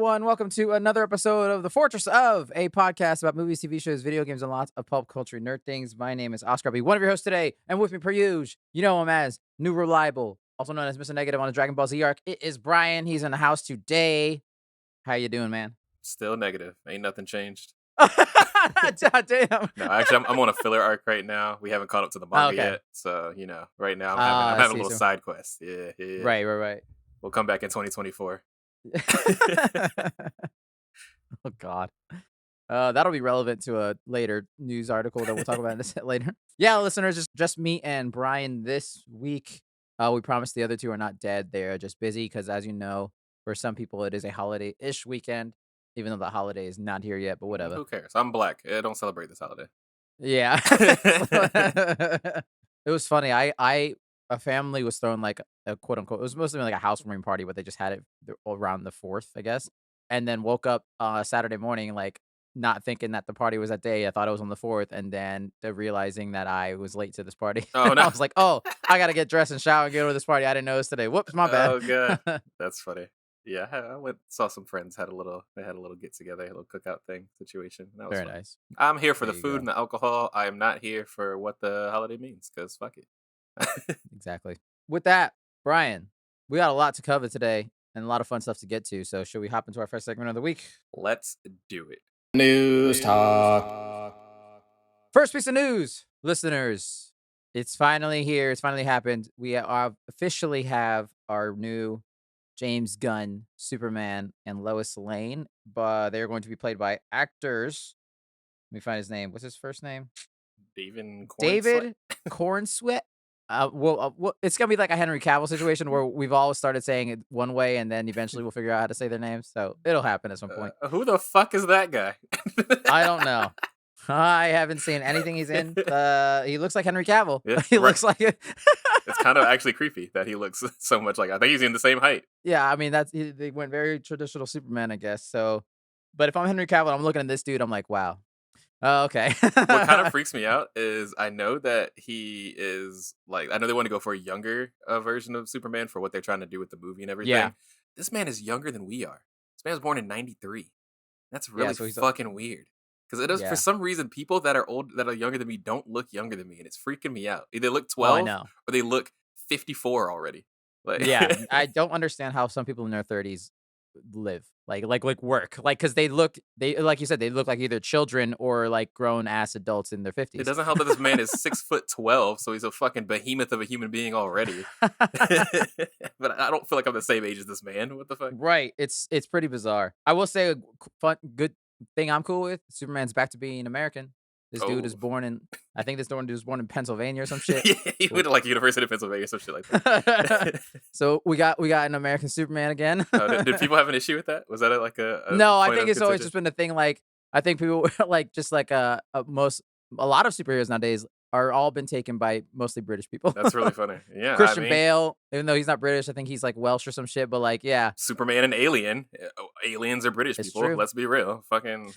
everyone. Welcome to another episode of the Fourtress of, a podcast about movies, TV shows, video games, and lots of pulp culture nerd things. My name is Oscar. I'll be one of your hosts today, and with me per usual, you know him as New Reliable, also known as Mr. Negative on the Dragon Ball Z arc. It is Brian. He's in the house today. How you doing, man? Still negative. Ain't nothing changed. God damn. No, actually, I'm on a filler arc right now. We haven't caught up to the manga yet, so right now I'm having a little side quest. Yeah. Right. We'll come back in 2024. Oh God. That'll be relevant to a later news article that we'll talk about this later. Yeah, listeners, it's just me and Brian this week. We promise the other two are not dead. They're just busy because, as you know, for some people it is a holiday-ish weekend, even though the holiday is not here yet, but whatever. Who cares? I'm black. I don't celebrate this holiday. Yeah. It was funny. A family was throwing like a quote unquote, it was mostly like a housewarming party, but they just had it around the 4th, I guess. And then woke up Saturday morning, like not thinking that the party was that day. I thought it was on the 4th. And then realizing that I was late to this party. Oh, no. I was like, oh, I got to get dressed and shower and go to this party. I didn't know it was today. Whoops, my bad. Oh, God. That's funny. Yeah, I saw some friends they had a little get together, a little cookout thing situation. That was Very fun. nice. I'm here for There the you food go. and the alcohol. I am not here for what the holiday means, because fuck it. Exactly. With that, Brian, we got a lot to cover today and a lot of fun stuff to get to. So should we hop into our first segment of the week? Let's do it. News talk. First piece of news, listeners. It's finally here. It's finally happened. We officially have our new James Gunn Superman and Lois Lane, but they're going to be played by actors. Let me find his name. What's his first name? David Cornsweet. Well, it's gonna be like a Henry Cavill situation where we've all started saying it one way, and then eventually we'll figure out how to say their names. So it'll happen at some point. Who the fuck is that guy? I don't know. I haven't seen anything he's in. He looks like Henry Cavill. Yeah, He right. looks like it. It's kind of actually creepy that he looks so much like. I think he's in the same height. Yeah, I mean they went very traditional Superman, I guess. So, but if I'm Henry Cavill, I'm looking at this dude. I'm like, wow. Oh, okay. What kind of freaks me out is I know that he is like, I know they want to go for a younger version of Superman for what they're trying to do with the movie and everything. Yeah. This man is younger than we are. This man was born in '93. That's really so he's fucking weird. Because it is, for some reason, people that are younger than me don't look younger than me, and it's freaking me out. Either they look 12 know. or they look 54 already. Like, Yeah, I don't understand how some people in their 30s live, like work, like because they like you said, they look like either children or like grown ass adults in their 50s. It doesn't help that this man is 6'12", so he's a fucking behemoth of a human being already. But I don't feel like I'm the same age as this man. What the fuck? Right, it's pretty bizarre. I will say a good thing I'm cool with: Superman's back to being American. This dude is born in, I think this dude was born in Pennsylvania or some shit. Yeah, he went to like University of Pennsylvania or some shit like that. So we got an American Superman again. Did people have an issue with that? Was that like a no? I point think of it's always contention? just been a thing. Like I think people like just like a lot of superheroes nowadays are all been taken by mostly British people. That's really funny. Yeah, Christian Bale, even though he's not British, I think he's like Welsh or some shit. But like, yeah, Superman and Alien. Aliens are British people. True. Let's be real. Fucking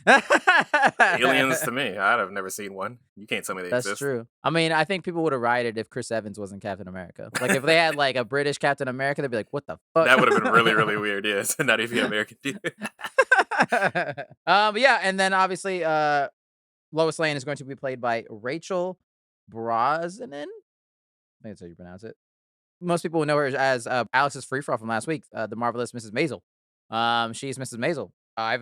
aliens to me. I've never seen one. You can't tell me they That's exist. true. I mean, I think people would have rioted if Chris Evans wasn't Captain America. Like if they had like a British Captain America, they'd be like, "What the fuck?" That would have been really, really weird. Yes, not even an American dude. But yeah, and then obviously, Lois Lane is going to be played by Rachel Brosnahan. I think that's how you pronounce it. Most people will know her as Alice's free-for-all from last week, the marvelous Mrs. Maisel. She's Mrs. Maisel. I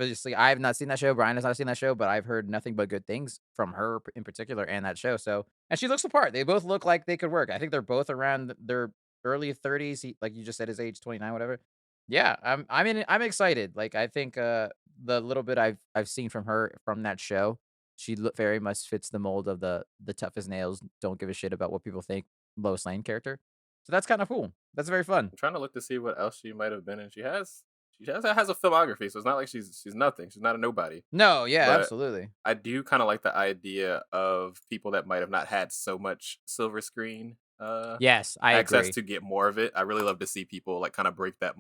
have not seen that show. Brian has not seen that show, but I've heard nothing but good things from her in particular and that show. So, and she looks the part. They both look like they could work. I think they're both around their early 30s. Like you just said, his age 29, whatever. Yeah, I'm excited. Like I think the little bit I've seen from her from that show, she very much fits the mold of the tough as nails, don't give a shit about what people think Lois Lane character. So that's kind of cool. That's very fun. I'm trying to look to see what else she might have been in. She has a filmography, so it's not like she's nothing. She's not a nobody. No, yeah, But absolutely. I do kind of like the idea of people that might have not had so much silver screen Yes, I access agree. to get more of it. I really love to see people like kind of break that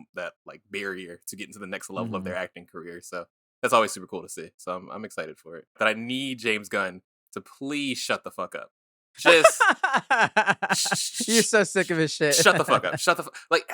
like barrier to get into the next level of their acting career. So that's always super cool to see. So I'm excited for it. But I need James Gunn to please shut the fuck up. Just You're so sick of his shit. shut the fuck up. Shut the fuck. Like,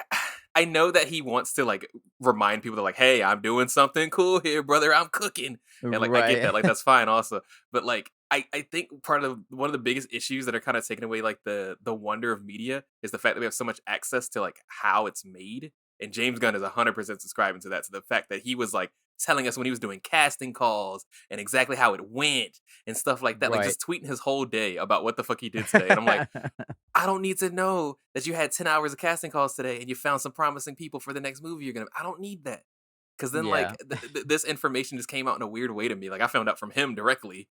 I know that he wants to like remind people that like, hey, I'm doing something cool here, brother. I'm cooking, and like I get Right. that, like that's fine also. But like I think part of one of the biggest issues that are kind of taking away like the wonder of media is the fact that we have so much access to like how it's made. And James Gunn is 100% subscribing to that. To the fact that he was like telling us when he was doing casting calls and exactly how it went and stuff like that. Like Right. just tweeting his whole day about what the fuck he did today. And I'm like, I don't need to know that you had 10 hours of casting calls today and you found some promising people for the next movie you're gonna. I don't need that. Because then, like, Yeah. this information just came out in a weird way to me. Like, I found out from him directly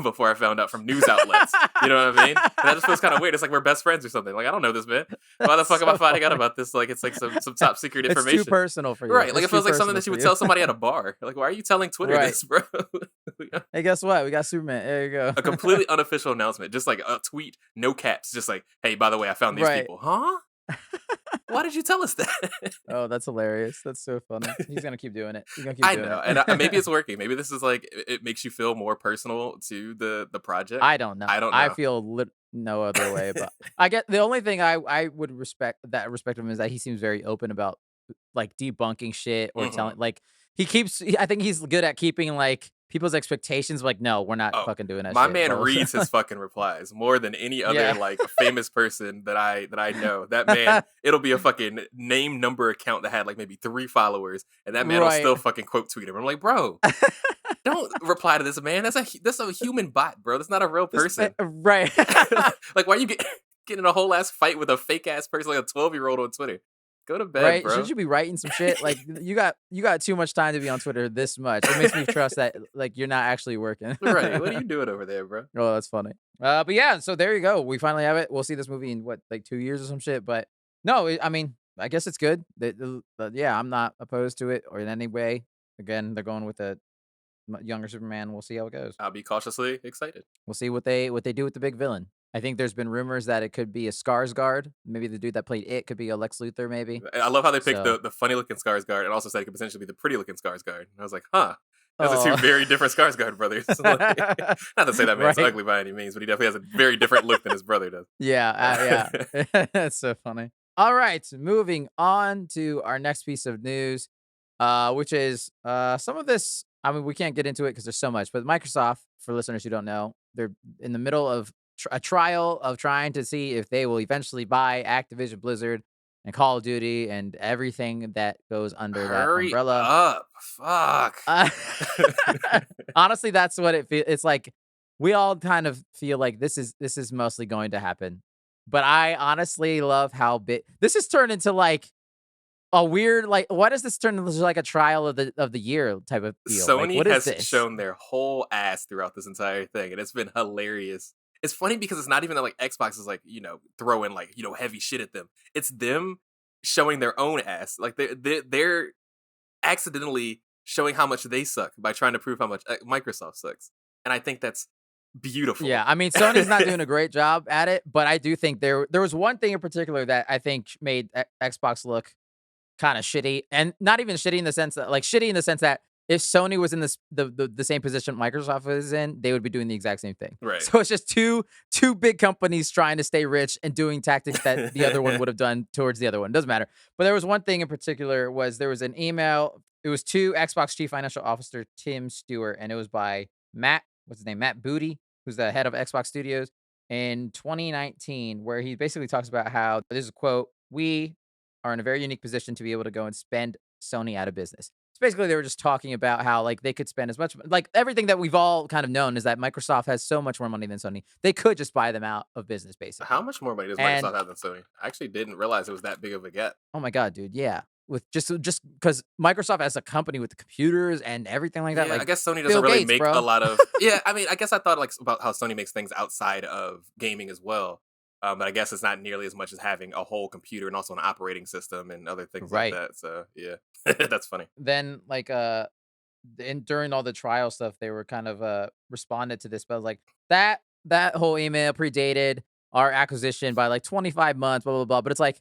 before I found out from news outlets. You know what I mean? And that just feels kind of weird. It's like we're best friends or something. Like, I don't know this, man. Why the That's fuck am I so finding out funny. about this? Like, it's like some top secret It's too information. personal for you. Right. Like, It's it too feels like something personal that you for would you. tell somebody at a bar. Like, why are you telling Twitter Right. this, bro? Hey, guess what? We got Superman. There you go. A completely unofficial announcement. Just like a tweet, no caps. Just like, hey, by the way, I found these Right. people. Huh? Why did you tell us that? Oh, that's hilarious. That's so funny. He's gonna keep doing it. He's gonna keep I doing know, it. and maybe it's working. Maybe this is like it makes you feel more personal to the project. I don't know. I don't I know. feel no other way about. I get the only thing I would respect of him is that he seems very open about like debunking shit or Mhm. telling like I think he's good at keeping like people's expectations like no, we're not Oh, fucking doing that my shit. man Blah, blah, reads blah. his fucking replies more than any other Yeah. like famous person that I know. That man, it'll be a fucking name number account that had like maybe 3 followers, and that man will Right. still fucking quote tweet him. I'm like, bro, don't reply to this man. That's a human bot, bro. That's not a real person. Right. Like, why you getting in a whole ass fight with a fake ass person like a 12-year-old on Twitter? Go to bed, Right? Should bro. you be writing some shit? Like you got too much time to be on Twitter this much. It makes me trust that like you're not actually working. Right. What are you doing over there, bro? Oh, that's funny. But yeah, so there you go. We finally have it. We'll see this movie in what, like 2 years or some shit. But no, I mean, I guess it's good. Yeah, I'm not opposed to it or in any way. Again, they're going with a younger Superman. We'll see how it goes. I'll be cautiously excited. We'll see what they do with the big villain. I think there's been rumors that it could be a Skarsgård. Maybe the dude that played it could be a Lex Luthor. Maybe. I love how they picked So, the funny looking Skarsgård and also said it could potentially be the pretty looking Skarsgård. And I was like, huh. Those are two oh, very different Skarsgård brothers. Not to say that man's right? ugly by any means, but he definitely has a very different look than his brother does. Yeah, yeah. That's so funny. All right, moving on to our next piece of news, which is some of this. I mean, we can't get into it because there's so much. But Microsoft, for listeners who don't know, they're in the middle of a trial of trying to see if they will eventually buy Activision Blizzard and Call of Duty and everything that goes under that Hurry umbrella. up. Fuck. Uh, honestly, that's what it feels. It's like we all kind of feel like this is mostly going to happen. But I honestly love how big this has turned into like a weird like why does this turn into like a trial of the year type of deal? Like Sony what is has this? shown their whole ass throughout this entire thing, and it's been hilarious. It's funny because it's not even that like Xbox is like, throwing like, heavy shit at them. It's them showing their own ass. Like they're accidentally showing how much they suck by trying to prove how much Microsoft sucks. And I think that's beautiful. Yeah, I mean Sony's not doing a great job at it, but I do think there was one thing in particular that I think made Xbox look kind of shitty, and not even shitty in the sense that like shitty in the sense that if Sony was in this the same position Microsoft is in, they would be doing the exact same thing. Right. So it's just two big companies trying to stay rich and doing tactics that the other one would have done towards the other one. Doesn't matter. But there was one thing in particular was there was an email. It was to Xbox Chief Financial Officer Tim Stewart, and it was by Matt. What's his name? Matt Booty, who's the head of Xbox Studios in 2019, where he basically talks about how this is a quote: "We are in a very unique position to be able to go and spend Sony out of business." So basically, they were just talking about how like they could spend as much like everything that we've all kind of known is that Microsoft has so much more money than Sony. They could just buy them out of business, How basically. much more money does And Microsoft have than Sony? I actually didn't realize it was that big of a gap. oh my god, dude, yeah. With just because Microsoft as a company with the computers and everything like that, Yeah, I like guess Sony doesn't Bill really Gates, make a bro. lot of. Yeah, I mean, I guess I thought like about how Sony makes things outside of gaming as well. But I guess it's not nearly as much as having a whole computer and also an operating system and other things like Right. that. So yeah, that's funny. Then like during all the trial stuff, they were kind of responded to this, but like that whole email predated our acquisition by like 25 months, blah blah blah. But it's like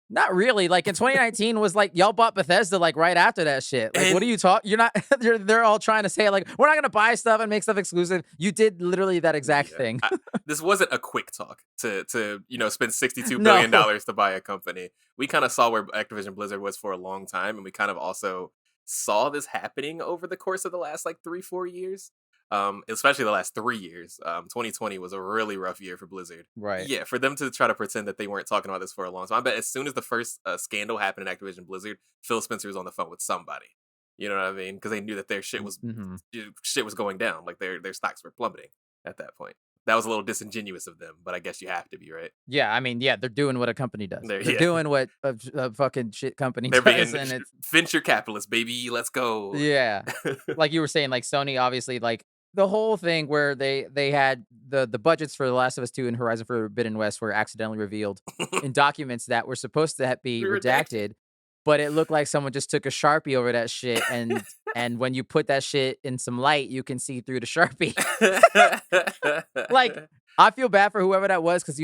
Not really. Like in 2019 was like y'all bought Bethesda like right after that shit. Like, what are And you talking? You're not. They're all trying to say like we're not gonna buy stuff and make stuff exclusive. You did literally that exact yeah, thing. this wasn't a quick talk to spend $62 billion No. to buy a company. We kind of saw where Activision Blizzard was for a long time, and we kind of also saw this happening over the course of the last like 3-4 years. Especially the last 3 years. 2020 was a really rough year for Blizzard. Right. Yeah, for them to try to pretend that they weren't talking about this for a long time. I bet as soon as the first scandal happened in Activision Blizzard, Phil Spencer was on the phone with somebody. You know what I mean? Because they knew that their Mm-hmm. shit was going down. Like their stocks were plummeting at that point. That was a little disingenuous of them, but I guess you have to be, right. Yeah. I mean, yeah, they're doing what a company does. They're Yeah, doing what a fucking shit company they're does, being and it's venture capitalists, baby. Let's go. yeah. Like you were saying, like Sony obviously like the whole thing where they had the budgets for The Last of Us 2 and Horizon Forbidden West were accidentally revealed in documents that were supposed to be We redacted. redacted, but it looked like someone just took a Sharpie over that shit and when you put that shit in some light, you can see through the Sharpie. Like I feel bad for whoever that was because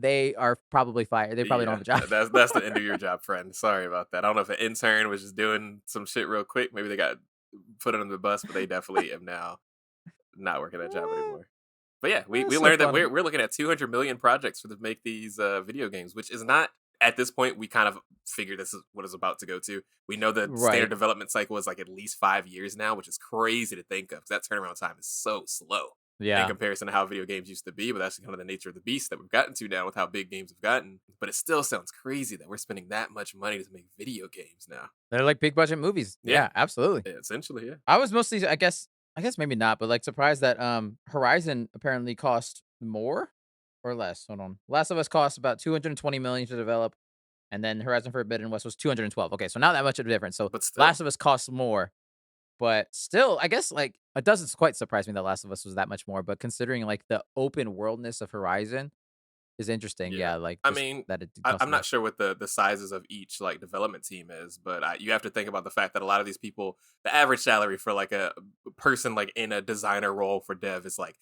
they are probably fired. They probably don't have a job. That's the end of your job, friend. Sorry about that. I don't know if an intern was just doing some shit real quick. Maybe they got put under the bus, but they definitely am now not working that job anymore. But yeah, we That's so learned that funny. we're looking at 200 million projects for to make these video games, which is not at this point. We kind of figured this is what it's about to go to. We know the standard Right. development cycle is like at least 5 years now, which is crazy to think of because that turnaround time is so slow in Yeah. comparison to how video games used to be. But that's kind of the nature of the beast that we've gotten to now with how big games have gotten. But it still sounds crazy that we're spending that much money to make video games now. They're like big budget movies. Yeah. Yeah, absolutely. Yeah, essentially, yeah. I was mostly, I guess maybe not, but like surprised that Horizon apparently cost more or less. Hold on. Last of Us cost about 220 million to develop, and then Horizon Forbidden West was 212. Okay, so not that much of a difference. So But still, Last of Us costs more, but still, I guess like it doesn't quite surprise me that Last of Us was that much more. But considering like the open worldness of Horizon is interesting. yeah. Yeah, like I just mean, that it did I, cost I'm more. not sure what the sizes of each like development team is, but you have to think about the fact that a lot of these people, the average salary for like a person like in a designer role for dev is like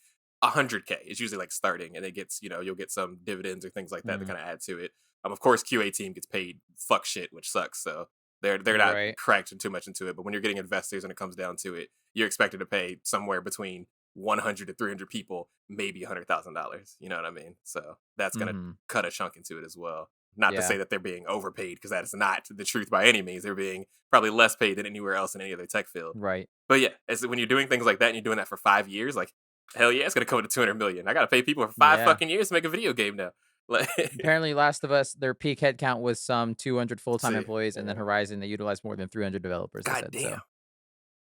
100K. It's usually like starting, and it gets you'll get some dividends or things like that to Mhm. kind of add to it. Of course, QA team gets paid fuck shit, which sucks. So they're not Right. cracked too much into it. But when you're getting investors and it comes down to it, you're expected to pay somewhere between 100 to 300 people, maybe $100,000. You know what I mean? So that's gonna Hmm. cut a chunk into it as well. Not to Yeah. say that they're being overpaid, because that is not the truth by any means. They're being probably less paid than anywhere else in any other tech field. Right. But yeah, when you're doing things like that and you're doing that for 5 years, like hell yeah, it's gonna come to 200 million. I gotta pay people for five Yeah. fucking years to make a video game now. Like, Apparently, Last of Us, their peak headcount was some 200 full-time see, employees, and then yeah. Horizon, they utilized more than 300 developers. They God said damn, so.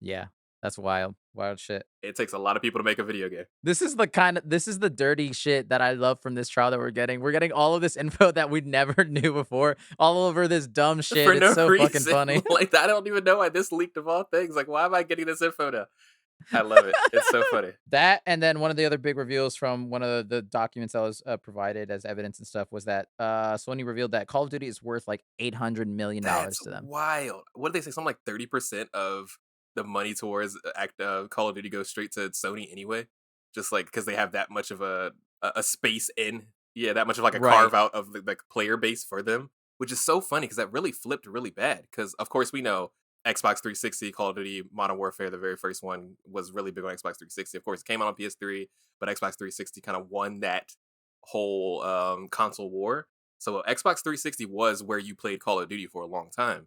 Yeah, that's wild, wild shit. it takes a lot of people to make a video game. This is the dirty shit that I love from this trial that we're getting. We're getting all of this info that we never knew before, all over this dumb shit. For It's no so fucking reason. funny. Like, I don't even know why this leaked of all things. Like, why am I getting this info now? I love it. It's so funny. That and then one of the other big reveals from one of the documents that was provided as evidence and stuff was that Sony revealed that Call of Duty is worth like $800 million That's to them. wild. What did they say? Something like 30% of the money towards Call of Duty goes straight to Sony anyway. Just like because they have that much of a space in, yeah, that much of like a Right. carve out of the like player base for them, which is so funny because that really flipped really bad. Because of course we know Xbox 360, Call of Duty, Modern Warfare, the very first one was really big on Xbox 360. Of course, it came out on PS3, but Xbox 360 kind of won that whole console war. So Xbox 360 was where you played Call of Duty for a long time.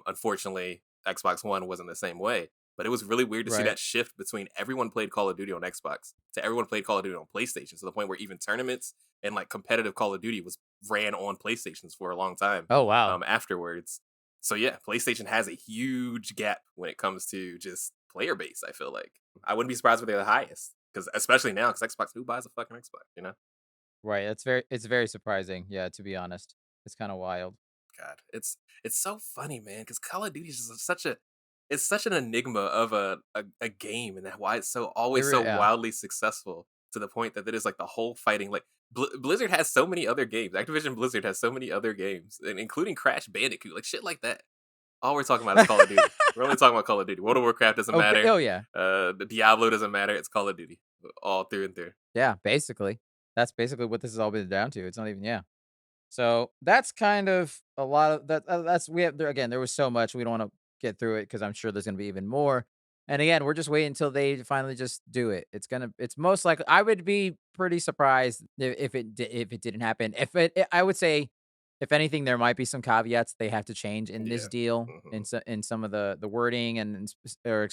Unfortunately, Xbox One wasn't the same way. But it was really weird to see Right. that shift between everyone played Call of Duty on Xbox to everyone played Call of Duty on PlayStation, to the point where even tournaments and like competitive Call of Duty was ran on PlayStations for a long time. Oh wow. Afterwards. So yeah, PlayStation has a huge gap when it comes to just player base. I feel like I wouldn't be surprised if they're the highest, because especially now, because Xbox, who buys a fucking Xbox? You know, Right. It's very surprising. Yeah, to be honest. It's kind of wild. God, it's so funny, man, because Call of Duty is just it's such an enigma of a game, and that why it's so always so Yeah. wildly successful, to the point that it is like the whole fighting like Blizzard has so many other games. Activision Blizzard has so many other games, and including Crash Bandicoot, like shit like that. All we're talking about is Call of Duty. We're only talking about Call of Duty. World of Warcraft doesn't Okay. matter. Oh yeah. The Diablo doesn't matter. It's Call of Duty, all through and through. Yeah, basically. That's basically what this has all been down to. It's not even yeah. So that's kind of a lot of that. That's we have there again. There was so much we don't want to get through it because I'm sure there's going to be even more. And again, we're just waiting until they finally just do it. It's most likely. I would be pretty surprised if it didn't happen. I would say, if anything, there might be some caveats they have to change in this Yeah. deal, Hmm. in some of the wording or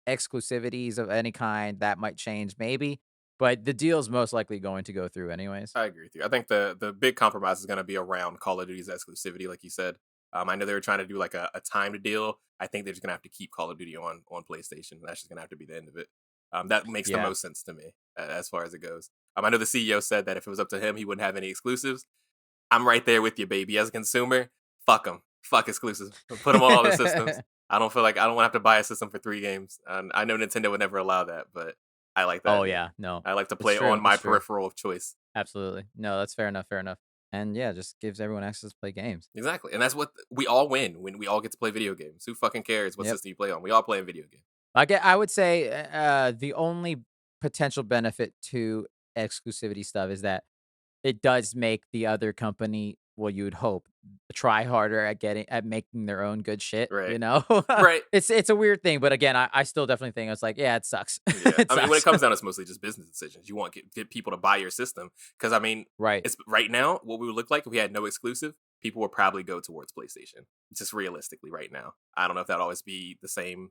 exclusivities of any kind that might change maybe. But the deal's most likely going to go through anyways. I agree with you. I think the big compromise is going to be around Call of Duty's exclusivity, like you said. I know they were trying to do like a timed deal. I think they're just going to have to keep Call of Duty on PlayStation. That's just going to have to be the end of it. That makes the Yeah. most sense to me as far as it goes. I know the CEO said that if it was up to him, he wouldn't have any exclusives. I'm right there with you, baby. As a consumer, fuck them. Fuck exclusives. Put them on all the systems. I don't feel like I don't want to have to buy a system for 3 games. I know Nintendo would never allow that, but I like that Oh, idea. yeah, no. I like to It's play on true, my it's true. peripheral of choice. Absolutely. No, that's fair enough. And, yeah, just gives everyone access to play games. Exactly. And that's what we all win when we all get to play video games. Who fucking cares what Yep. system you play on? We all play a video game. I would say, the only potential benefit to exclusivity stuff is that it does make the other company, well, you would hope, try harder at making their own good shit, Right. you know? Right. It's a weird thing, but again, I still definitely think it's like, yeah, it sucks. Yeah. It I mean, when it sucks. comes down, it's mostly just business decisions. You want get people to buy your system. Because, I mean, Right. it's right now, what we would look like if we had no exclusive, people would probably go towards PlayStation. Just realistically, right now. I don't know if that'd always be the same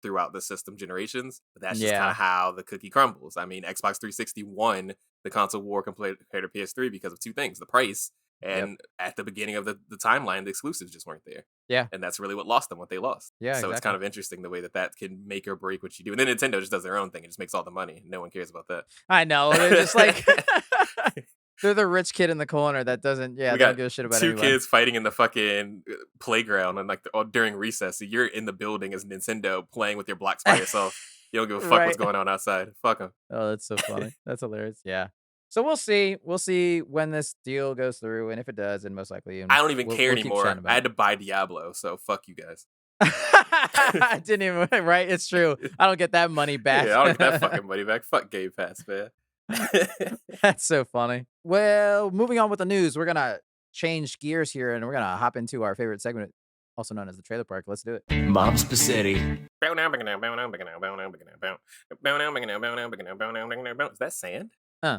throughout the system generations, but that's just kind Yeah. of how the cookie crumbles. I mean, Xbox 360 won the console war compared to PS3 because of two things: the price, Yep. and at the beginning of the timeline, the exclusives just weren't there. Yeah. And that's really what lost them what they lost. Yeah, So it's kind exactly. of interesting the way that can make or break what you do. And then Nintendo just does their own thing and just makes all the money. No one cares about I know, they're just like that. they're the rich kid in the corner that doesn't We they don't got give a shit about two anybody. kids fighting in the fucking playground and during recess. So you're in the building as Nintendo playing with your blocks by yourself. You don't give a fuck what's Right. going on outside. Fuck them. Oh, that's so funny. That's hilarious. Yeah. So we'll see. We'll see when this deal goes through, and if it does, and most likely, I and don't even care we'll keep chatting anymore. I about had it. to buy Diablo, so fuck you guys. I didn't even right. It's true. I don't get that money back. Yeah, I don't get that fucking money back. Fuck Game Pass, man. That's so funny. Well, moving on with the news, we're gonna change gears here, and we're gonna hop into our favorite segment, also known as the trailer park. Let's do it. Mom's Spaghetti. Is that sand? Huh.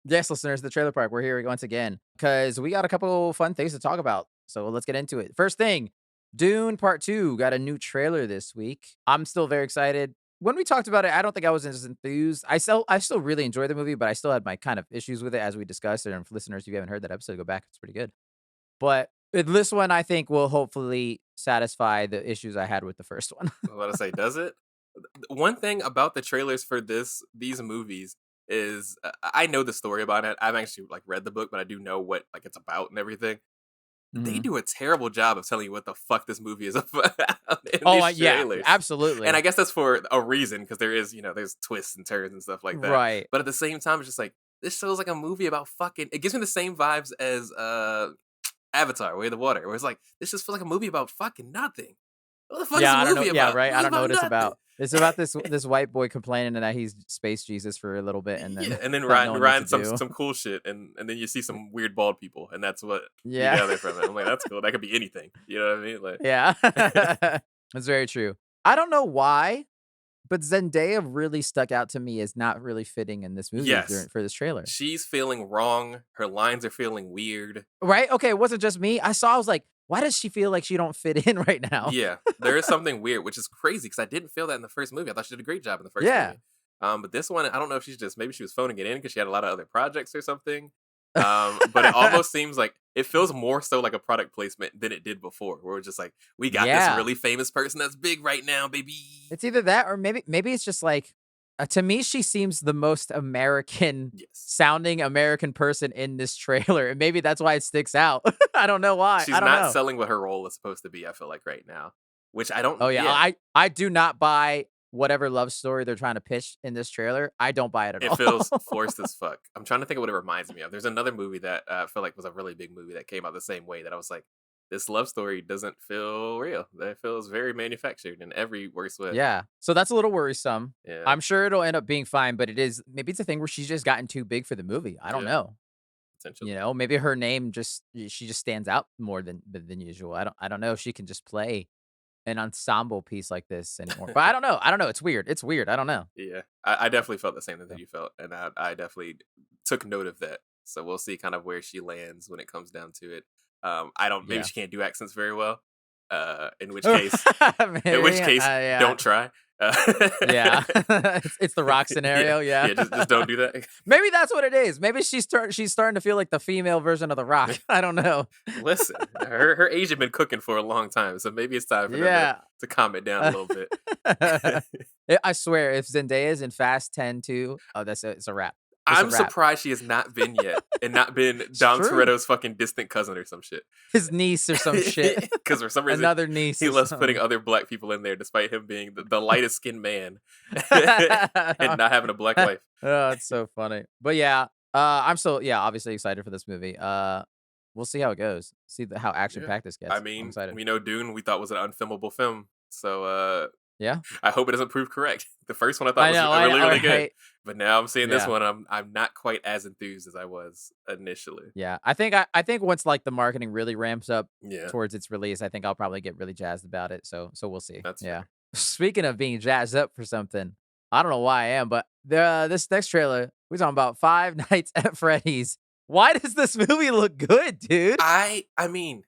Yes, listeners, the trailer park. We're here once again because we got a couple fun things to talk about. So let's get into it. First thing, Dune Part 2 got a new trailer this week. I'm still very excited. When we talked about it, I don't think I was as enthused. I still really enjoyed the movie, but I still had my kind of issues with it as we discussed. And for listeners, if you haven't heard that episode, go back. It's pretty good. But this one, I think, will hopefully satisfy the issues I had with the first one. I was about to say, does it? One thing about the trailers for these movies is I know the story about it. I've actually like read the book, but I do know what like it's about and everything. They Mhm. do a terrible job of telling you what the fuck this movie is about in Oh, these yeah, trailers. absolutely. And I guess that's for a reason because there is, there's twists and turns and stuff like that. Right. But at the same time, it's just like this feels like a movie about fucking. It gives me the same vibes as Avatar: Way of the Water, where it's like this just feels like a movie about fucking nothing. What the fuck is Yeah, the I don't know. movie Yeah, about? right. I It's don't know about what it's nothing. about. It's about this white boy complaining that he's space Jesus for a little bit, and then Yeah, and then not riding knowing what to riding some do. some cool shit, and then you see some weird bald people, and that's what you Yeah, gather from it. I'm like, that's cool. That could be anything. You know what I mean? Like, yeah, that's very true. I don't know why, but Zendaya really stuck out to me as not really fitting in this movie yes, for this trailer. she's feeling wrong. Her lines are feeling weird. Right? Okay, it wasn't just me. I was like, why does she feel like she don't fit in right now? Yeah, there is something weird, which is crazy because I didn't feel that in the first movie. I thought she did a great job in the first Yeah. movie. But this one, I don't know if she's just maybe she was phoning it in because she had a lot of other projects or something. But it almost seems like it feels more so like a product placement than it did before, where it's just like we got this Yeah. really famous person that's big right now, baby. It's either that or maybe it's just like to me she seems the most American Yes, sounding American person in this trailer, and maybe that's why it sticks out. I don't know why. she's I don't not know. selling what her role is supposed to be. I feel like right now, which I Oh don't. yeah, Yeah, I do not buy whatever love story they're trying to pitch in this trailer. I don't buy it at it all. feels forced as fuck. I'm trying to think of what it reminds me of. There's another movie that I feel like was a really big movie that came out the same way that I was like, this love story doesn't feel real. It feels very manufactured in every worst way. Yeah, so that's a little worrisome. Yeah, I'm sure it'll end up being fine, but maybe it's a thing where she's just gotten too big for the movie. I don't yeah. know. potentially. Maybe her name she just stands out more than usual. I don't know if she can just play an ensemble piece like this anymore. But I don't know. I don't know. It's weird. It's weird. I don't know. Yeah, I definitely felt the same thing that So, you felt, and I definitely took note of that. So we'll see kind of where she lands when it comes down to it. I don't. Maybe yeah. she can't do accents very well. Uh, in which case, in which Maybe, case, yeah. don't try. Yeah. It's the rock Yeah, scenario, yeah. yeah. Just don't do that. Maybe that's what it is. Maybe she's starting to feel like the female version of the rock. I don't know. Listen, her age had been cooking for a long time, so maybe it's time for them Yeah. to calm it down a little bit. I swear, if Zendaya's in Fast 10 too, oh, it's a wrap. It's a I'm wrap. surprised she has not been yet, and not been It's Dom true. Toretto's fucking distant cousin or some shit. His niece or some shit. Because for some reason Another niece he or loves putting something. other black people in there, despite him being the lightest skinned man and not having a black wife. Oh, it's so funny. But yeah, I'm so obviously excited for this movie. We'll see how it goes. See how action Yeah, packed this I gets. I'm mean, excited. we know Dune we thought was an unfilmable film, so Yeah, I hope it doesn't prove correct. The first one I thought I was know. really good, Right? but now I'm seeing this Yeah, one. I'm not quite as enthused as I was initially. yeah. I think once like the marketing really ramps up Yeah, towards its release, I think I'll probably get really jazzed about it. So we'll see. that's Yeah. fair. Speaking of being jazzed up for something, I don't know why I am, but this next trailer, we're talking about Five Nights at Freddy's. Why does this movie look good, dude? I mean,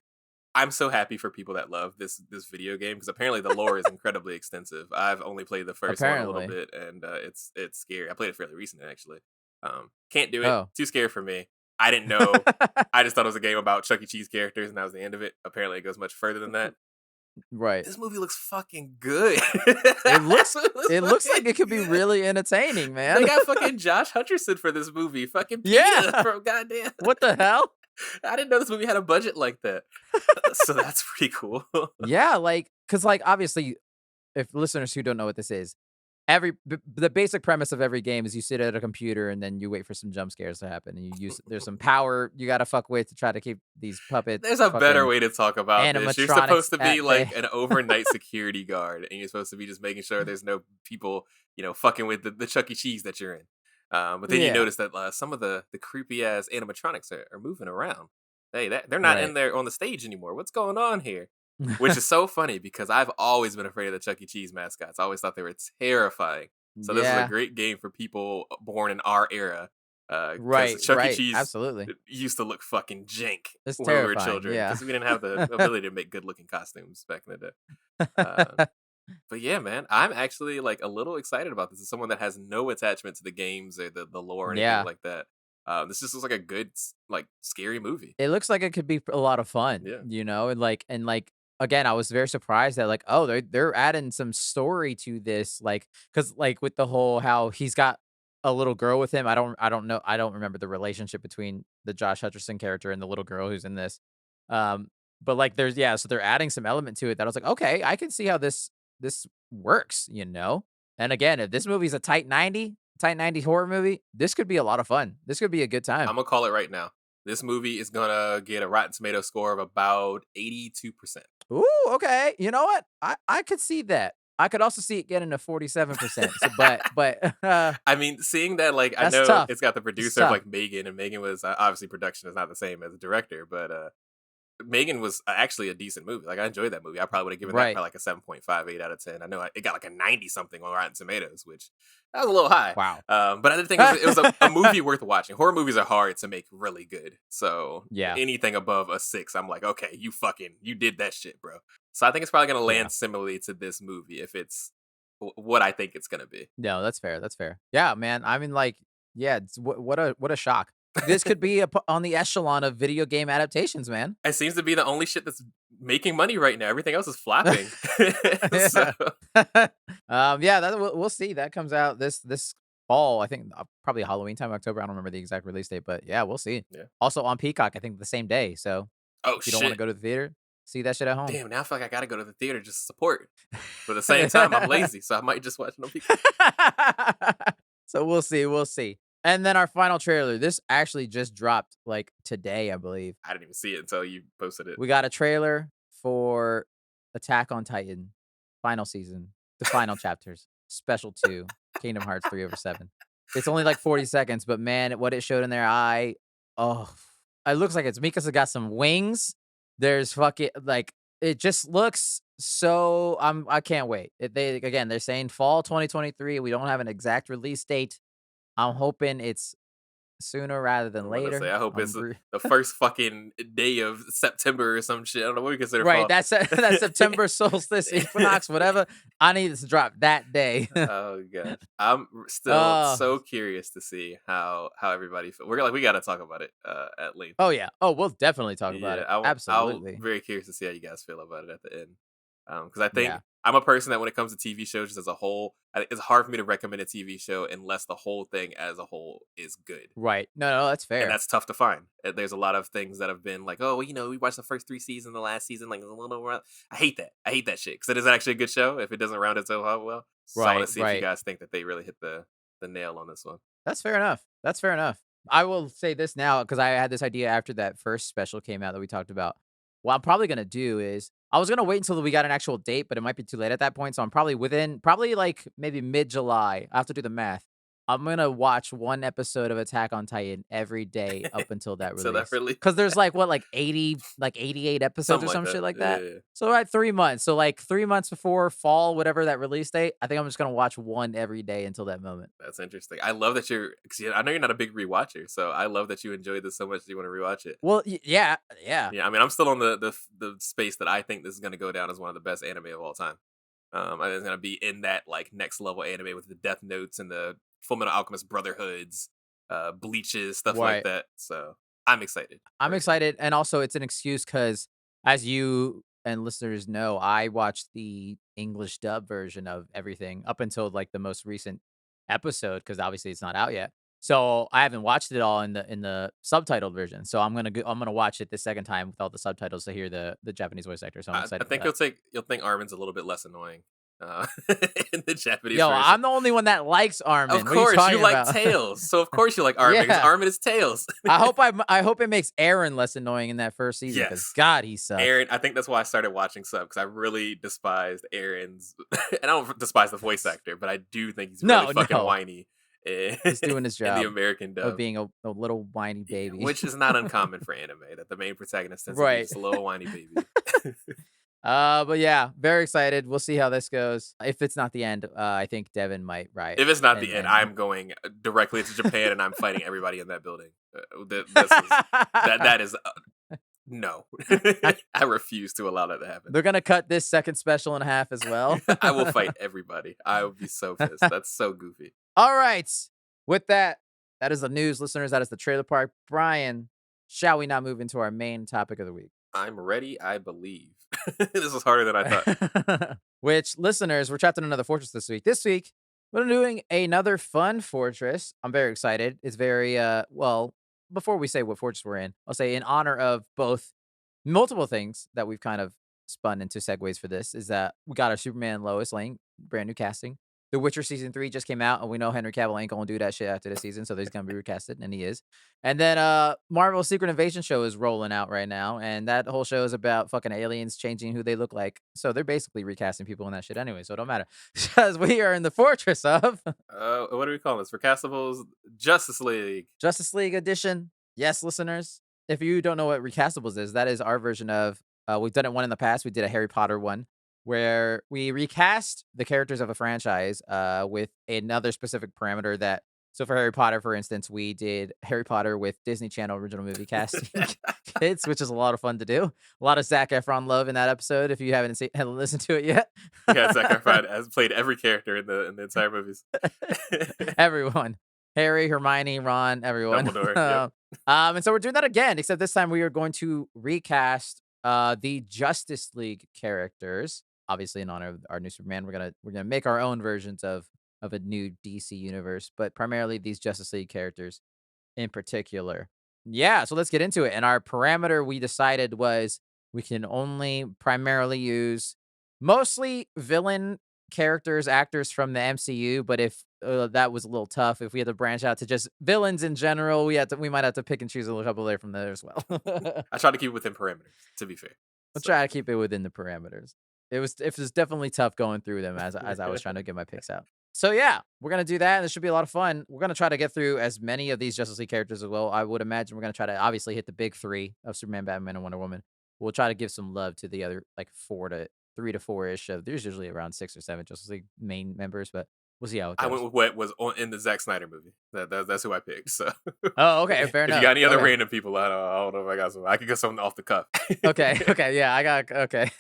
I'm so happy for people that love this video game because apparently the lore is incredibly extensive. I've only played the first one a little Apparently. bit, and it's scary. I played it fairly recently, actually. Can't do it. Oh. Too scary for me. I didn't know. I just thought it was a game about Chuck E. Cheese characters, and that was the end of it. Apparently, it goes much further than that. Right. This movie looks fucking good. It looks it looks like fucking it could be good. really entertaining, man. They got fucking Josh Hutcherson for this movie. Fucking Yeah. Peter from goddamn. What the hell? I didn't know this movie had a budget like that. So that's pretty cool. Yeah, like, cause like obviously, if listeners who don't know what this is, the basic premise of every game is you sit at a computer and then you wait for some jump scares to happen, and there's some power you got to fuck with to try to keep these puppet There's a better fucking way to talk about this. You're animatronics supposed to be at like bay. an overnight security guard, and you're supposed to be just making sure there's no people, fucking with the Chuck E. Cheese that you're in. But then you Yeah, notice that some of the creepy ass animatronics are moving around. Hey, they're not in right. there on the stage anymore. What's going on here? Which is so funny because I've always been afraid of the Chuck E. Cheese mascots. I always thought they were terrifying. So this is a Yeah, great game for people born in our era. Because right, Chuck E. right. Cheese Absolutely. used to look fucking jank It's when we were terrifying. children Yeah. because we didn't have the ability to make good looking costumes back in the day. Uh, but yeah, man, I'm actually like a little excited about this. As someone that has no attachment to the games or the lore or anything Yeah. like that. This just looks like a good, like, scary movie. It looks like it could be a lot of fun, Yeah. and again, I was very surprised that like, oh, they're adding some story to this, like, cause like with the whole how he's got a little girl with him. I don't know. I don't remember the relationship between the Josh Hutcherson character and the little girl who's in this. But like so they're adding some element to it that I was like, okay, I can see how this works. And again, if this movie's a tight 90 horror movie, this could be a lot of fun. This could be a good time. I'm gonna call it right now. This movie is gonna get a Rotten Tomato score of about 82%. Ooh, okay. You know what? I could see that. I could also see it getting to 47%. So, but I mean, seeing that, like, I that's know tough. it's got the It's producer of tough. like Megan, and Megan was obviously production is not the same as the director, but Megan was actually a decent movie. Like, I enjoyed that movie. I probably would have given that Right. probably like a 7.58 out of 10. I know it got like a 90 something on Rotten Tomatoes, which that was a little high. Wow. But I did think it was a movie worth watching. Horror movies are hard to make really good. So Yeah. anything above a 6, I'm like, okay, you did that shit, bro. So I think it's probably going to land Yeah. similarly to this movie if it's what I think it's going to be. No, that's fair. That's fair. Yeah, man. I mean, like, yeah. What a shock. This could be on the echelon of video game adaptations, man. It seems to be the only shit that's making money right now. Everything else is flopping. So Yeah. Yeah. We'll see. That comes out this fall. I think probably Halloween time, October. I don't remember the exact release date, but yeah, we'll see. yeah. Also on Peacock, I think the same day. So Oh if you don't want to shit. go to the theater, see that shit at home. Damn, now I feel like I gotta go to the theater just to support. But at the same time, I'm lazy, so I might just watch it on Peacock. So we'll see. We'll see. And then our final trailer. This actually just dropped like today, I believe. I didn't even see it until you posted it. We got a trailer for Attack on Titan, final season, the final chapters, Special 2, Kingdom Hearts 3/7. It's only like 40 seconds, but man, what it showed in there, I Oh, it looks like it's Mikasa got some wings. There's fucking like it just looks so. I can't wait. They're saying fall 2023. We don't have an exact release date. I'm hoping it's sooner rather I'm than gonna say, later. I hope it's the first fucking day of September or some shit. I don't know what we consider Right. fall. That's September solstice, equinox, whatever. I need this to drop that day. Oh gosh, I'm still uh, so curious to see how everybody feel. We got to talk about it at length. oh yeah. Oh, we'll definitely talk about Yeah, it. I'll Absolutely. very curious to see how you guys feel about it at the end. Because I think Yeah. I'm a person that when it comes to TV shows just as a whole, it's hard for me to recommend a TV show unless the whole thing as a whole is good. Right. No, that's And fair. that's tough to find. There's a lot of things that have been like, oh, we watched the first 3 seasons, the last season, like a little round. I hate that. I hate that shit because it isn't actually a good show if it doesn't round itself out well. So I want to see if you Right. guys think that they really hit the nail on this one. That's fair enough. That's fair enough. I will say this now because I had this idea after that first special came out that we talked about. What I'm probably gonna do is I was gonna wait until we got an actual date, but it might be too late at that point. So I'm probably like maybe mid-July. I have to do the math. I'm gonna watch one episode of Attack on Titan every day up until that So that release. really Because there's like 88 episodes something or like some that. shit like that. Yeah. So at 3 months. So like 3 months before fall, whatever that release date, I think I'm just gonna watch one every day until that moment. That's interesting. I love that I know you're not a big rewatcher, so I love that you enjoyed this so much that you want to rewatch it. Well, yeah. Yeah, I mean, I'm still on the space that I think this is going to go down as one of the best anime of all time. I think it's going to be in that like next level anime with the Death Notes and the Fullmetal Alchemist Brotherhoods, Bleaches, stuff like Right. that. So I'm excited. I'm personally. excited, and also it's an excuse because, as you and listeners know, I watched the English dub version of everything up until like the most recent episode because obviously it's not out yet. So I haven't watched it all in the subtitled version. So I'm gonna watch it the second time with all the subtitles to hear the Japanese voice actor. So I'm I excited for think that. you'll think Armin's a little bit less annoying uh, in the Japanese Yo, version. I'm the only one that likes Armin. Of What are you course, talking you like about? Tails, so of course you like Armin because Yeah. Armin is Tails. I hope it makes Aaron less annoying in that first season because Yes. God, he sucks. Aaron, I think that's why I started watching Sub because I really despised Aaron's, and I don't despise the voice actor, but I do think he's really fucking whiny. He's doing his in the job American dub, of being a little whiny baby. which is not uncommon for anime. That the main protagonist tends to be Right. just a little whiny baby. But yeah, very excited. We'll see how this goes. If it's not the end, I think Devin might riot. If it's not the and- end, and- I'm going directly to Japan and I'm fighting everybody in that building. That is no. I refuse to allow that to happen. They're gonna cut this second special in half as well. I will fight everybody. I would be so pissed. That's so goofy. All right. With that, that is the news, listeners. That is the trailer park. Brian, shall we now move into our main topic of the week? I'm ready, I believe. This was harder than I thought. Which, listeners, we're trapped in another fortress this week. This week, we're doing another fun fortress. I'm very excited. It's very, well, before we say what fortress we're in, I'll say in honor of both multiple things that we've kind of spun into segues for this is that we got our Superman and Lois Lane, brand new casting. The Witcher season 3 just came out, and we know Henry Cavill ain't gonna do that shit after this season, so he's gonna be recasted, and he is. And then Marvel's Secret Invasion show is rolling out right now, and that whole show is about fucking aliens changing who they look like. So they're basically recasting people in that shit anyway, so it don't matter. Because we are in the fortress of What do we call this? Recastables Justice League. Justice League Edition. Yes, listeners. If you don't know what Recastables is, that is our version of we've done it one in the past. We did a Harry Potter one where we recast the characters of a franchise with another specific parameter that. So for Harry Potter, for instance, we did Harry Potter with Disney Channel original movie casting kids, which is a lot of fun to do. A lot of Zac Efron love in that episode. If you haven't listened to it yet, Yeah, Zac Efron has played every character in the entire movies. Everyone. Harry, Hermione, Ron, everyone. Dumbledore, yep. And so we're doing that again, except this time we are going to recast the Justice League characters. Obviously, in honor of our new Superman, we're gonna make our own versions of a new DC universe, but primarily these Justice League characters in particular. Yeah, so let's get into it. And our parameter we decided was we can only primarily use mostly villain characters, actors from the MCU, but if that was a little tough, if we had to branch out to just villains in general, we might have to pick and choose a couple there from there as well. I try to keep it within parameters, to be fair. We'll try to keep it within the parameters. It was definitely tough going through them as I was trying to get my picks out. So yeah, we're gonna do that, and this should be a lot of fun. We're gonna try to get through as many of these Justice League characters as well. I would imagine we're gonna try to obviously hit the big three of Superman, Batman, and Wonder Woman. We'll try to give some love to the other like 3 to 4 ish. There's usually around 6 or 7 Justice League main members, but we'll see how it I goes. went with what was in the Zack Snyder movie. That's who I picked. So, Oh, okay, fair if enough. you got any other Okay. random people, I don't know if I got some. I could get something off the cuff. Okay, yeah, I got okay.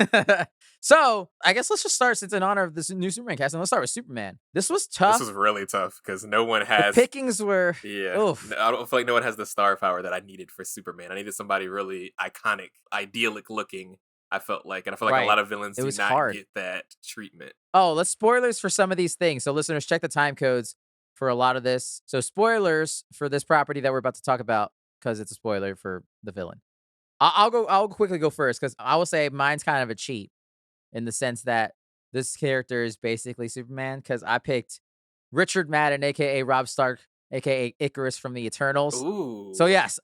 So I guess let's just start since in honor of this new Superman cast, and let's start with Superman. This was This tough. was really tough because no one The has. pickings were Yeah, oof. I don't feel like no one has the star power that I needed for Superman. I needed somebody really iconic, idyllic looking. I felt like, and I feel like a Right. lot of villains It do was not hard. get that treatment. Oh, let's spoilers for some of these things. So listeners, check the time codes for a lot of this. So spoilers for this property that we're about to talk about because it's a spoiler for the villain. I'll quickly go first because I will say mine's kind of a cheat in the sense that this character is basically Superman because I picked Richard Madden, aka Rob Stark, aka Icarus from the Eternals. Ooh. So yes,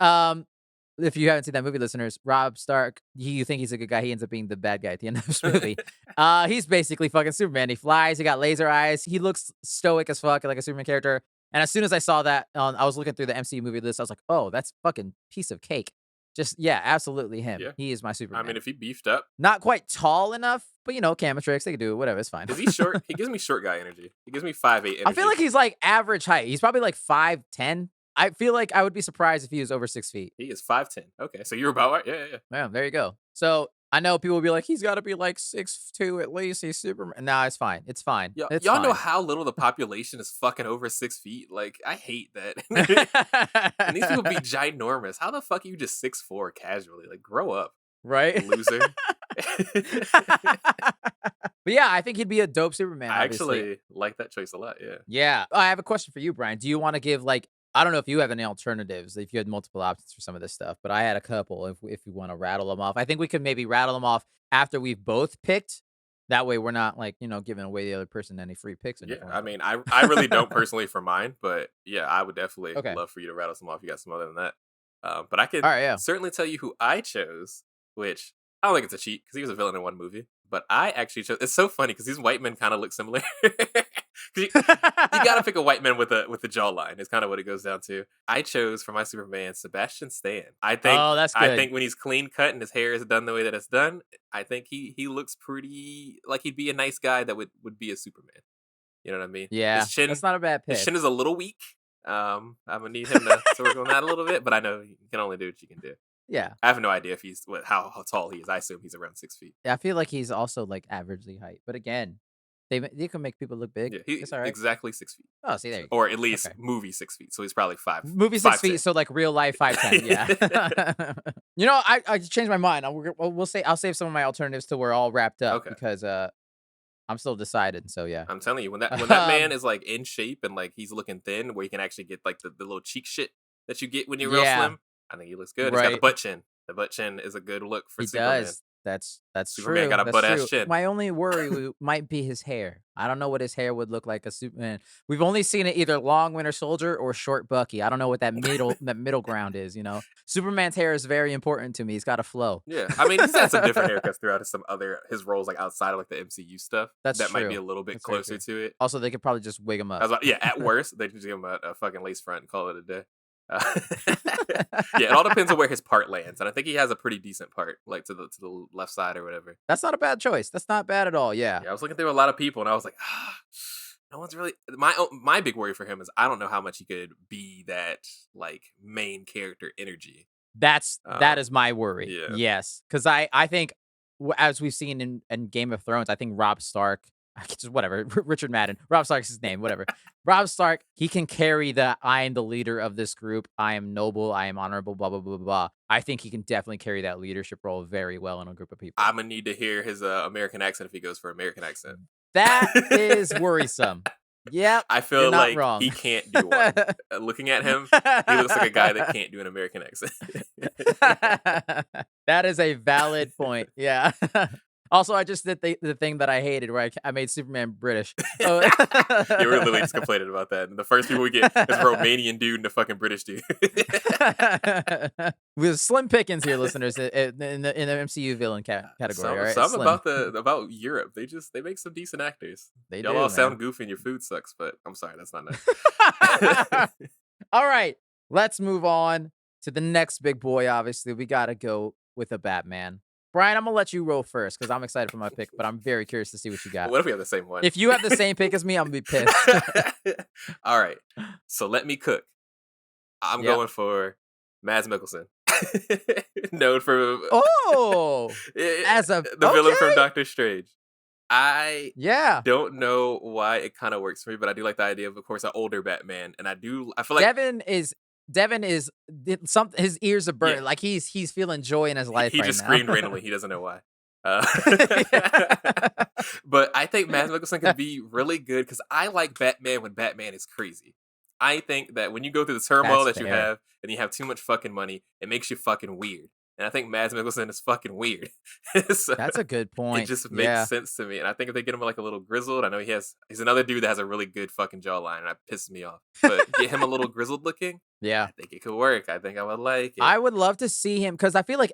if you haven't seen that movie, listeners, Rob Stark, you think he's a good guy, he ends up being the bad guy at the end of this movie. He's basically fucking Superman. He flies, he got laser eyes, he looks stoic as fuck, like a Superman character. And as soon as I saw that, I was looking through the MCU movie list, I was like, oh, that's fucking piece of cake. Just yeah, absolutely him. Yeah. He is my Superman. I mean, if he beefed up, Not quite tall enough, but camera tricks, they can do it. Whatever, it's fine. is he short? He gives me short guy energy. He gives me 5'8" energy. I feel like he's like average height. He's probably like 5'10". I feel like I would be surprised if he was over 6 feet. he is 5'10". Okay, so you're about right. Yeah. Yeah, there you go. So I know people will be like, he's got to be like 6'2" at least. He's Superman. Nah, it's fine. It's fine. It's Y'all know fine. how little the population is fucking over 6 feet. Like, I hate that. And these people be ginormous. How the fuck are you just 6'4" casually? Like, grow up, right? loser. But yeah, I think he'd be a dope Superman. I Obviously. actually like that choice a lot. Yeah. Yeah. I have a question for you, Brian. Do you want to give I don't know if you have any alternatives, if you had multiple options for some of this stuff, but I had a couple if you want to rattle them off. I think we could maybe rattle them off after we've both picked. That way we're not giving away the other person any free picks. Yeah, I mean, I really don't personally for mine, but yeah, I would definitely Okay. love for you to rattle some off. You got some other than that. But I can All right, yeah. certainly tell you who I chose, which I don't think it's a cheat because he was a villain in one movie. But I actually chose. It's so funny because these white men kind of look similar. You gotta pick a white man with a jawline. It's kind of what it goes down to. I chose for my Superman Sebastian Stan. I think. Oh, that's good. I think when he's clean cut and his hair is done the way that it's done, I think he looks pretty like he'd be a nice guy that would be a Superman. You know what I mean? Yeah, His chin, that's not a bad pick. his chin is a little weak. I'm gonna need him to work on that a little bit, but I know you can only do what you can do. Yeah. I have no idea if he's how tall he is. I assume he's around 6 feet. Yeah, I feel like he's also like averagely height. But again, they can make people look big. Yeah, It's he's all right. exactly 6 feet, Oh, see, there you go. or at least Okay. movie 6 feet. So he's probably 5. Movie 6 feet, 5'10". so like real life 5'10". Yeah. I changed my mind. I'll save some of my alternatives till we're all wrapped up Okay. because I'm still deciding. So yeah. I'm telling you, when that man is like in shape and like he's looking thin, where you can actually get like the little cheek shit that you get when you're real Yeah. slim, I think he looks good. He's got the Right. butt chin. The butt chin is a good look for He Superman. does. That's Superman true. got a That's butt-ass true. chin. My only worry might be his hair. I don't know what his hair would look like as Superman. We've only seen it either long Winter Soldier or short Bucky. I don't know what that middle ground is. Superman's hair is very important to me. He's got a flow. Yeah, I mean, he's had some different haircuts throughout his roles, like outside of like the MCU stuff. That's that might be true. a little bit That's very closer true. to it. Also, they could probably just wig him up. At worst, they just give him a fucking lace front and call it a day. Yeah, it all depends on where his part lands, and I think he has a pretty decent part, like to the left side or whatever. That's not a bad choice. That's not bad at all. Yeah. Yeah, I was looking through a lot of people, and I was like, no one's really. My big worry for him is I don't know how much he could be that like main character energy. That is my worry. yeah. Yes, because I think as we've seen in Game of Thrones, I think Rob Stark, just whatever, Richard Madden, Rob Stark's his name, whatever. Rob Stark, he can carry the I am the leader of this group. I am noble. I am honorable. Blah blah blah blah blah. I think he can definitely carry that leadership role very well in a group of people. I'm gonna need to hear his American accent if he goes for American accent. That is worrisome. Yep. I feel you're not like wrong. he can't do one. Looking at him, he looks like a guy that can't do an American accent. That is a valid point. Yeah. Also, I just did the thing that I hated where I made Superman British. Oh. Yeah, we're literally just complaining about that. And the first people we get is a Romanian dude and a fucking British dude. With slim pickings here, listeners, in the MCU villain category. All right, it's Some slim. about Europe. They make some decent actors. They Y'all do, all man. sound goofy and your food sucks, but I'm sorry, that's not nice. All right, let's move on to the next big boy. Obviously, we gotta go with a Batman. Brian, I'm gonna let you roll first because I'm excited for my pick, but I'm very curious to see what you got. What if we have the same one? If you have the same pick as me, I'm gonna be pissed. All right, so let me cook. I'm going for Mads Mikkelsen. Known for as a the villain from Doctor Strange. I don't know why it kind of works for me, but I do like the idea of course, an older Batman, and I feel like Devin is his ears are burning. Like he's feeling joy in his life. He right just now. screamed randomly. He doesn't know why. But I think Mads Mikkelsen could be really good because I like Batman when Batman is crazy. I think that when you go through the turmoil you have and you have too much fucking money, it makes you fucking weird. And I think Mads Mikkelsen is fucking weird. So that's a good point. It just makes sense to me. And I think if they get him like a little grizzled, I know he's another dude that has a really good fucking jawline, and that pisses me off. But get him a little grizzled looking. Yeah. I think it could work. I think I would like it. I would love to see him because I feel like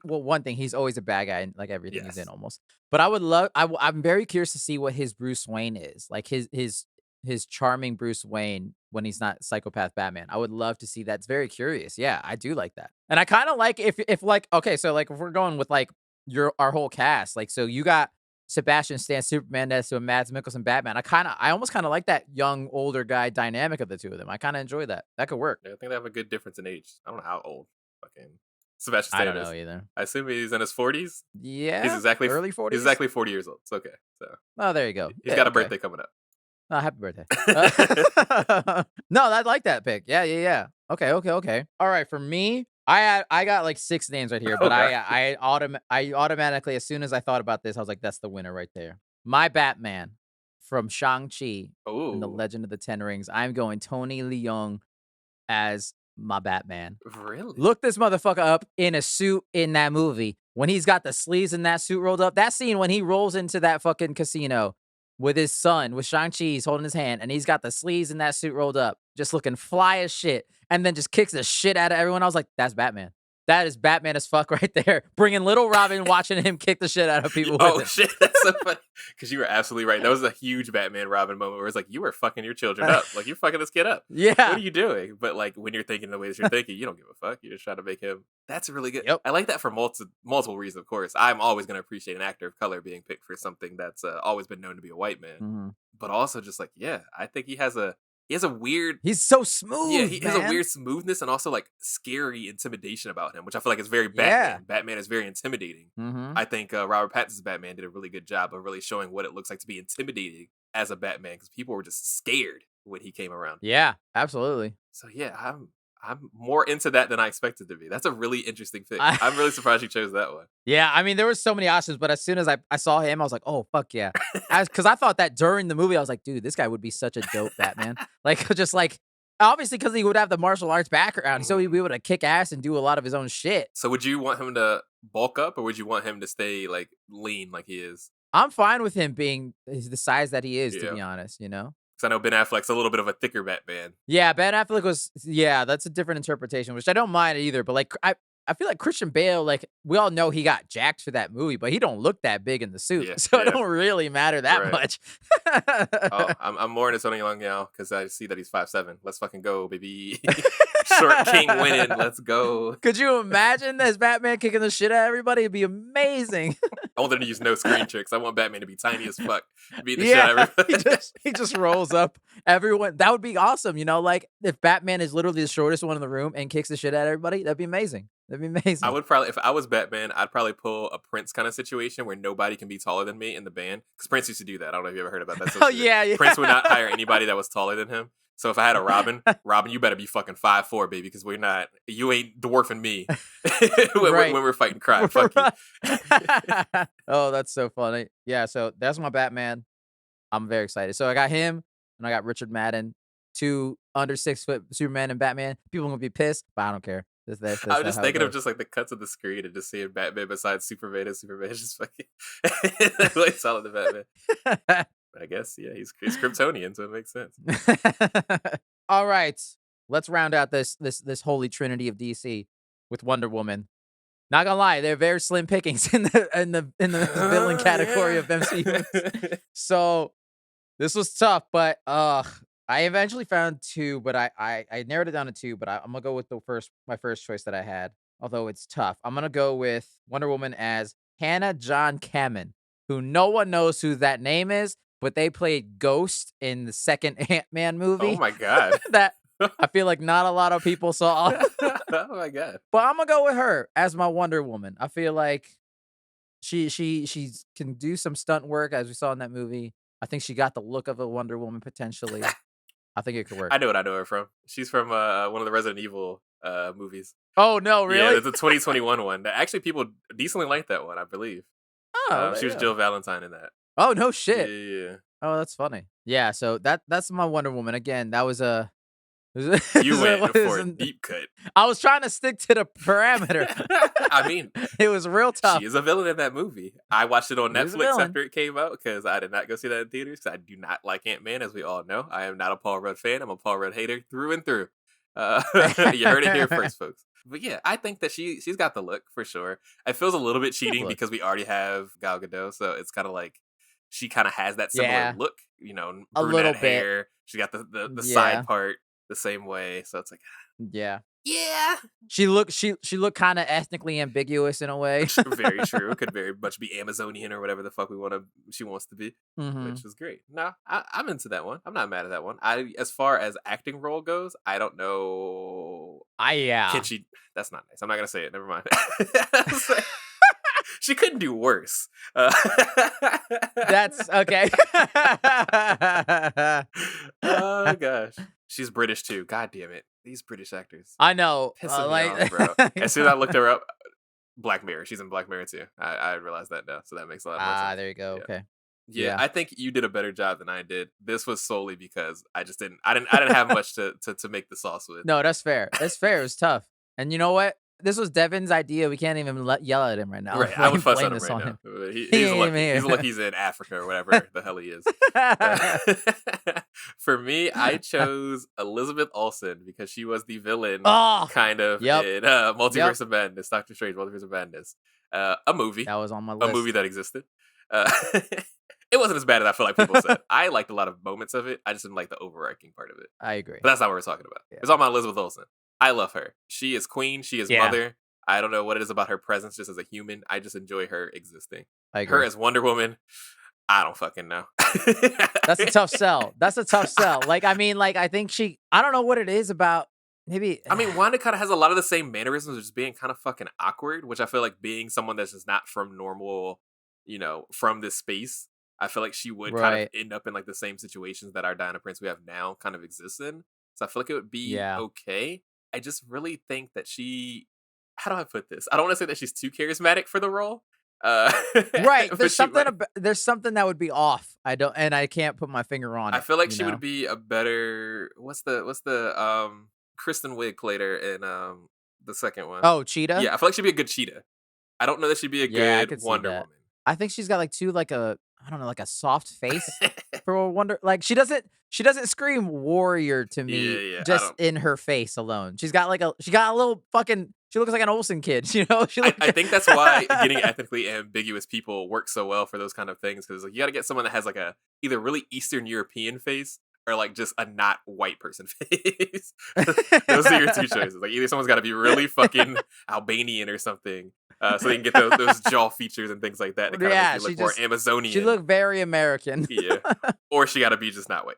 one thing, he's always a bad guy in like everything he's in almost. But I would love, I'm very curious to see what his Bruce Wayne is. Like his charming Bruce Wayne when he's not psychopath Batman. I would love to see that. It's very curious. Yeah, I do like that. And I kind of like if like, okay, so like if we're going with like our whole cast, like, so you got Sebastian Stan Superman next to a Mads Mikkelsen Batman. I almost kind of like that young, older guy dynamic of the two of them. I kind of enjoy that. That could work. Yeah, I think they have a good difference in age. I don't know how old fucking Sebastian Stan is. I don't know either. I assume he's in his 40s. Yeah, he's exactly early 40s. He's exactly 40 years old. It's okay. So there you go. He's got a birthday coming up. Oh, happy birthday. No, I like that pick. Yeah. Okay. All right, for me, I got like 6 names right here, but I automatically, as soon as I thought about this, I was like, that's the winner right there. My Batman from Shang-Chi and the Legend of the Ten Rings. I'm going Tony Leung as my Batman. Really? Look this motherfucker up in a suit in that movie. When he's got the sleeves in that suit rolled up, that scene when he rolls into that fucking casino with his son, with Shang-Chi, he's holding his hand, and he's got the sleeves in that suit rolled up, just looking fly as shit, and then just kicks the shit out of everyone. I was like, that's Batman. That is Batman as fuck right there. Bringing little Robin, watching him kick the shit out of people. Shit, that's so funny. Because you were absolutely right. That was a huge Batman Robin moment where it's like, you were fucking your children up. Like, you're fucking this kid up. Yeah. What are you doing? But like, when you're thinking the way that you're thinking, you don't give a fuck. You're just trying to make him. That's really good. Yep. I like that for multiple reasons, of course. I'm always going to appreciate an actor of color being picked for something that's always been known to be a white man. Mm-hmm. But also just like, yeah, I think he has a weird... He's so smooth, yeah, he has a weird smoothness and also like scary intimidation about him, which I feel like is very Batman. Yeah. Batman is very intimidating. Mm-hmm. I think Robert Pattinson's Batman did a really good job of really showing what it looks like to be intimidating as a Batman, because people were just scared when he came around. Yeah, absolutely. So yeah, I'm more into that than I expected to be. That's a really interesting pick. I'm really surprised you chose that one. Yeah, I mean, there were so many options, but as soon as I saw him, I was like, oh, fuck yeah. Because I thought that during the movie, I was like, dude, this guy would be such a dope Batman. Like, just like, obviously because he would have the martial arts background, so he'd be able to kick ass and do a lot of his own shit. So would you want him to bulk up, or would you want him to stay like lean like he is? I'm fine with him being the size that he is, to be honest, you know? Because I know Ben Affleck's a little bit of a thicker Batman. Yeah, Ben Affleck was, that's a different interpretation, which I don't mind either. But like, I feel like Christian Bale, like, we all know he got jacked for that movie, but he don't look that big in the suit. So it don't really matter that much. I'm more into Tony Leung now because I see that he's 5'7". Let's fucking go, baby. Short king winning. Let's go. Could you imagine this Batman kicking the shit out of everybody? It'd be amazing. I want them to use no screen tricks. I want Batman to be tiny as fuck. Beat the shit out of everybody. he just rolls up everyone. That would be awesome. You know, like if Batman is literally the shortest one in the room and kicks the shit out of everybody, that'd be amazing. That'd be amazing. I would probably, if I was Batman, I'd probably pull a Prince kind of situation where nobody can be taller than me in the band. Because Prince used to do that. I don't know if you ever heard about that. Yeah. Prince would not hire anybody that was taller than him. So if I had a Robin, you better be fucking 5'4", baby, because you ain't dwarfing me when we're fighting crime. Fuck you. Oh, that's so funny. Yeah, so that's my Batman. I'm very excited. So I got him, and I got Richard Madden, 2 under 6 foot Superman and Batman. People are gonna be pissed, but I don't care. That's I was just thinking of just like the cuts of the screen and just seeing Batman besides Superman, and Superman is just fucking really solid to Batman. I guess, yeah, he's Kryptonian, so it makes sense. All right. let's round out this holy trinity of DC with Wonder Woman. Not gonna lie, they're very slim pickings in the villain category of MCU movies. So this was tough, but I eventually found two, but I narrowed it down to two. But I'm gonna go with my first choice that I had. Although it's tough, I'm gonna go with Wonder Woman as Hannah John Kamen, who no one knows who that name is, but they played Ghost in the second Ant-Man movie. Oh my god. That I feel like not a lot of people saw. Oh my god. But I'm gonna go with her as my Wonder Woman. I feel like she can do some stunt work as we saw in that movie. I think she got the look of a Wonder Woman potentially. I think it could work. I know her from. She's from one of the Resident Evil movies. Oh no, really? Yeah, the 2021 one. Actually, people decently liked that one, I believe. Oh, she was Jill Valentine in that. Oh no shit. Yeah. Oh, that's funny. Yeah, so that's my Wonder Woman. Again, that was a You went for a deep cut. I was trying to stick to the parameter. I mean, it was real tough. She is a villain in that movie. I watched it on Netflix after it came out because I did not go see that in theaters because I do not like Ant-Man, as we all know. I am not a Paul Rudd fan. I'm a Paul Rudd hater through and through. You heard it here first, folks. But yeah, I think that she's got the look for sure. It feels a little bit cheating because we already have Gal Gadot, so it's kind of like she kind of has that similar look, you know, a little hair. bit. She got the side part the same way, so it's like yeah. She looked kind of ethnically ambiguous in a way. Very true. Could very much be Amazonian or whatever the fuck she wants to be, which is great. No, I'm into that one. I'm not mad at that one. As far as acting role goes, I don't know. Can she? That's not nice. I'm not gonna say it. Never mind. She couldn't do worse. That's okay. Oh gosh. She's British too. God damn it. These British actors. I know. Pissing me off, bro. As soon as I looked her up, Black Mirror. She's in Black Mirror too. I realized that now, so that makes a lot more sense. There you go. Yeah. Okay. Yeah, I think you did a better job than I did. This was solely because I didn't have much to make the sauce with. No, that's fair. That's fair. It was tough. And you know what? This was Devin's idea. We can't even yell at him right now. Right, I would fuss at him right now. He's lucky he's in Africa or whatever the hell he is. For me, I chose Elizabeth Olsen because she was the villain kind of in Multiverse of Madness, Doctor Strange, Multiverse of Madness. A movie. That was on my list. A movie that existed. It wasn't as bad as I feel like people said. I liked a lot of moments of it. I just didn't like the overarching part of it. I agree. But that's not what we're talking about. Yeah. It's all about Elizabeth Olsen. I love her. She is queen. She is mother. I don't know what it is about her presence just as a human. I just enjoy her existing. I agree. Her as Wonder Woman, I don't fucking know. That's a tough sell. Like, I mean, like, I think I don't know what it is about. Maybe. I mean, Wanda kind of has a lot of the same mannerisms of just being kind of fucking awkward, which I feel like being someone that's just not from normal, you know, from this space. I feel like she would kind of end up in like the same situations that our Diana Prince we have now kind of exists in. So I feel like it would be okay. I just really think that how do I put this? I don't want to say that she's too charismatic for the role. Right. There's something that would be off. I can't put my finger on it. I feel like she would be a better, what's the Kristen Wiig played her in the second one. Oh, Cheetah? Yeah, I feel like she'd be a good Cheetah. I don't know that she'd be a good Wonder Woman. I think she's got like a soft face for a Wonder. Like she doesn't scream warrior to me just in her face alone. She got a little fucking. She looks like an Olsen kid, you know. I think that's why getting ethnically ambiguous people works so well for those kind of things because like you got to get someone that has like a either really Eastern European face or like just a not white person face. Those are your two choices. Like either someone's got to be really fucking Albanian or something. So they can get those jaw features and things like that. To kind of make you look more Amazonian. She looked very American. Yeah. Or she got to be just not white.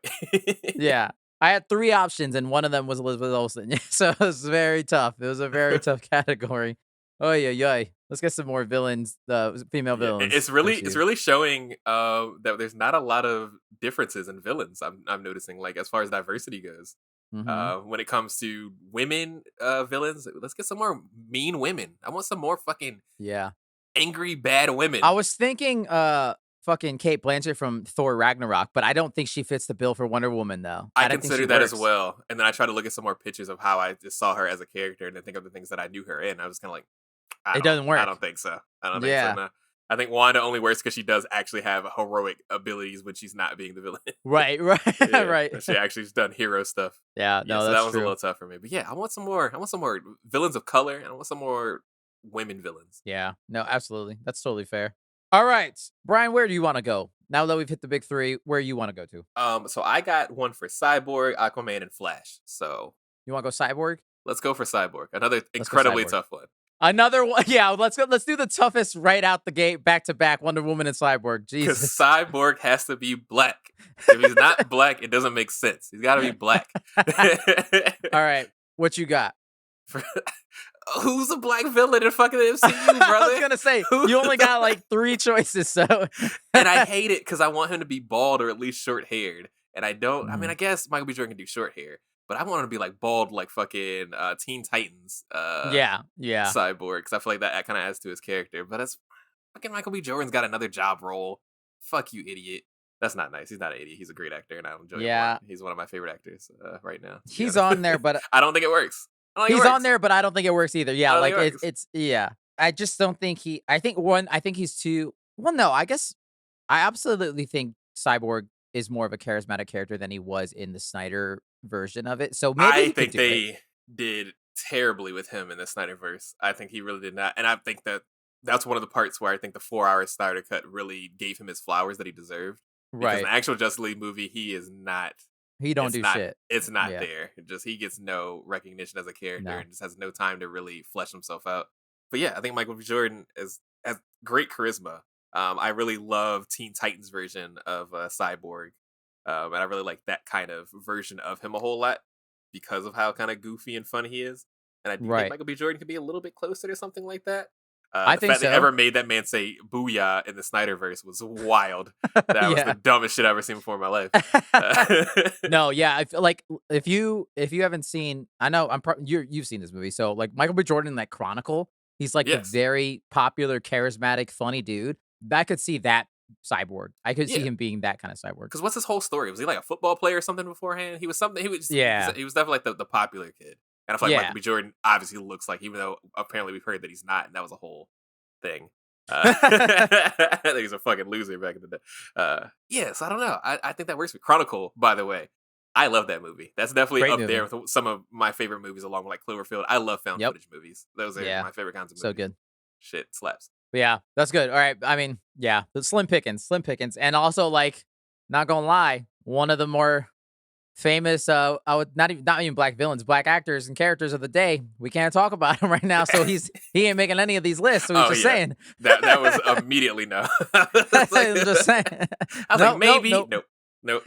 Yeah. I had 3 options, and one of them was Elizabeth Olsen. So it was very tough. It was a very tough category. Oh yeah. Let's get some more villains, female villains. It's really showing that there's not a lot of differences in villains. I'm noticing, like as far as diversity goes. When it comes to women villains, let's get some more mean women. I want some more fucking angry bad women. I was thinking fucking Kate Blanchett from Thor Ragnarok, but I don't think she fits the bill for Wonder Woman though. I consider that as well. And then I try to look at some more pictures of how I just saw her as a character and then think of the things that I knew her in. I was kind of like, it doesn't work. I don't think so. No. I think Wanda only works because she does actually have heroic abilities when she's not being the villain. Right, Yeah, right. she actually's done hero stuff. Yeah, Yeah, no, so that that's one's a true. little tough for me. But yeah, I want some more. I want some more villains of color, and I want some more women villains. Yeah, no, absolutely. That's totally fair. All right, Brian, where do you want to go? Now that we've hit the big three, where you want to go to? So I got one for Cyborg, Aquaman, and Flash. So You want to go Cyborg? let's go for Cyborg. Another Let's go incredibly Cyborg. tough one. Another one. Yeah, let's go. Let's do the toughest right out the gate, back to back. Wonder Woman and Cyborg. Because Jesus. Cyborg has to be black. If he's not black, it doesn't make sense. He's got to be black. All right, what you got? Who's a black villain in fucking MCU, brother? I was gonna say you only got like 3 choices, so. And I hate it because I want him to be bald or at least short haired. And I don't. I mean, Mhm. I guess Michael B. Jordan can do short hair, but I want him to be like bald, like fucking Teen Titans. Yeah, yeah. Cyborg, because I feel like that kind of adds to his character. But it's fucking Michael B. Jordan's got another job role. Fuck you, idiot. That's not nice. He's not an idiot. He's a great actor, and I enjoy him a Yeah. lot. He's one of my favorite actors right now. He's on there, but I don't think it works. I don't think he's it on works. there, but I don't think it works either. Yeah, I don't like think it works. it's yeah. I just don't think he. I think he's too. Well, no, I guess I absolutely think Cyborg is more of a charismatic character than he was in the Snyder version of it. So maybe I he could think do it. they did terribly with him in the Snyderverse. I think he really did not, and I think that's one of the parts where I think the 4-hour Snyder cut really gave him his flowers that he deserved. Because in Right. the actual Justice League movie, he is not. He don't It's do not, shit. It's not Yeah. there. He gets no recognition as a character No. and just has no time to really flesh himself out. But yeah, I think Michael B. Jordan has great charisma. I really love Teen Titans version of Cyborg, and I really like that kind of version of him a whole lot because of how kind of goofy and fun he is. And I do think Right. Michael B. Jordan could be a little bit closer to something like that. I The think fact they so. ever made that man say "booyah" in the Snyderverse was wild. That was Yeah. the dumbest shit I've ever seen before in my life. No, yeah, I feel like if you haven't seen, I know you've seen this movie, so like Michael B. Jordan, like Chronicle, he's like the Yes. very popular, charismatic, funny dude. I could see that Cyborg. I could see Yeah. him being that kind of Cyborg. Because what's his whole story? Was he like a football player or something beforehand? He was something. He was. Yeah. He was definitely like the popular kid. And I feel like Yeah. Michael B. Jordan obviously looks like, even though apparently we've heard that he's not, and that was a whole thing. I think he's a fucking loser back in the day. Yeah, so I don't know. I think that works for Chronicle, by the way. I love that movie. That's definitely Great up movie. there with some of my favorite movies, along with like Cloverfield. I love found Yep. footage movies. Those are Yeah. my favorite kinds of movies. So good. Shit slaps. But yeah, that's good. All right. I mean, yeah, the slim pickings. And also, like, not gonna lie, one of the more famous, I would not even black villains, black actors and characters of the day. We can't talk about him right now, so he ain't making any of these lists. So he's just saying. That was immediately no. I'm just saying. I was like, maybe. Nope.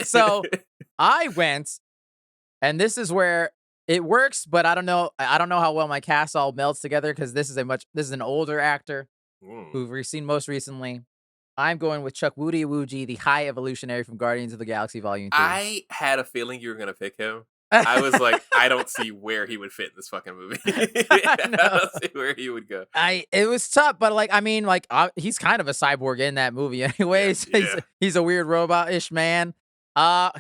So I went, and this is where it works, but I don't know how well my cast all melts together because this is an older actor who we've seen most recently. I'm going with Chuck Woody Woogie, the High Evolutionary from Guardians of the Galaxy Volume 2. I had a feeling you were gonna pick him. I was like, I don't see where he would fit in this fucking movie. I don't see where he would go. It was tough, but like, I mean, like, he's kind of a cyborg in that movie, anyways. Yeah. He's a weird robot-ish man.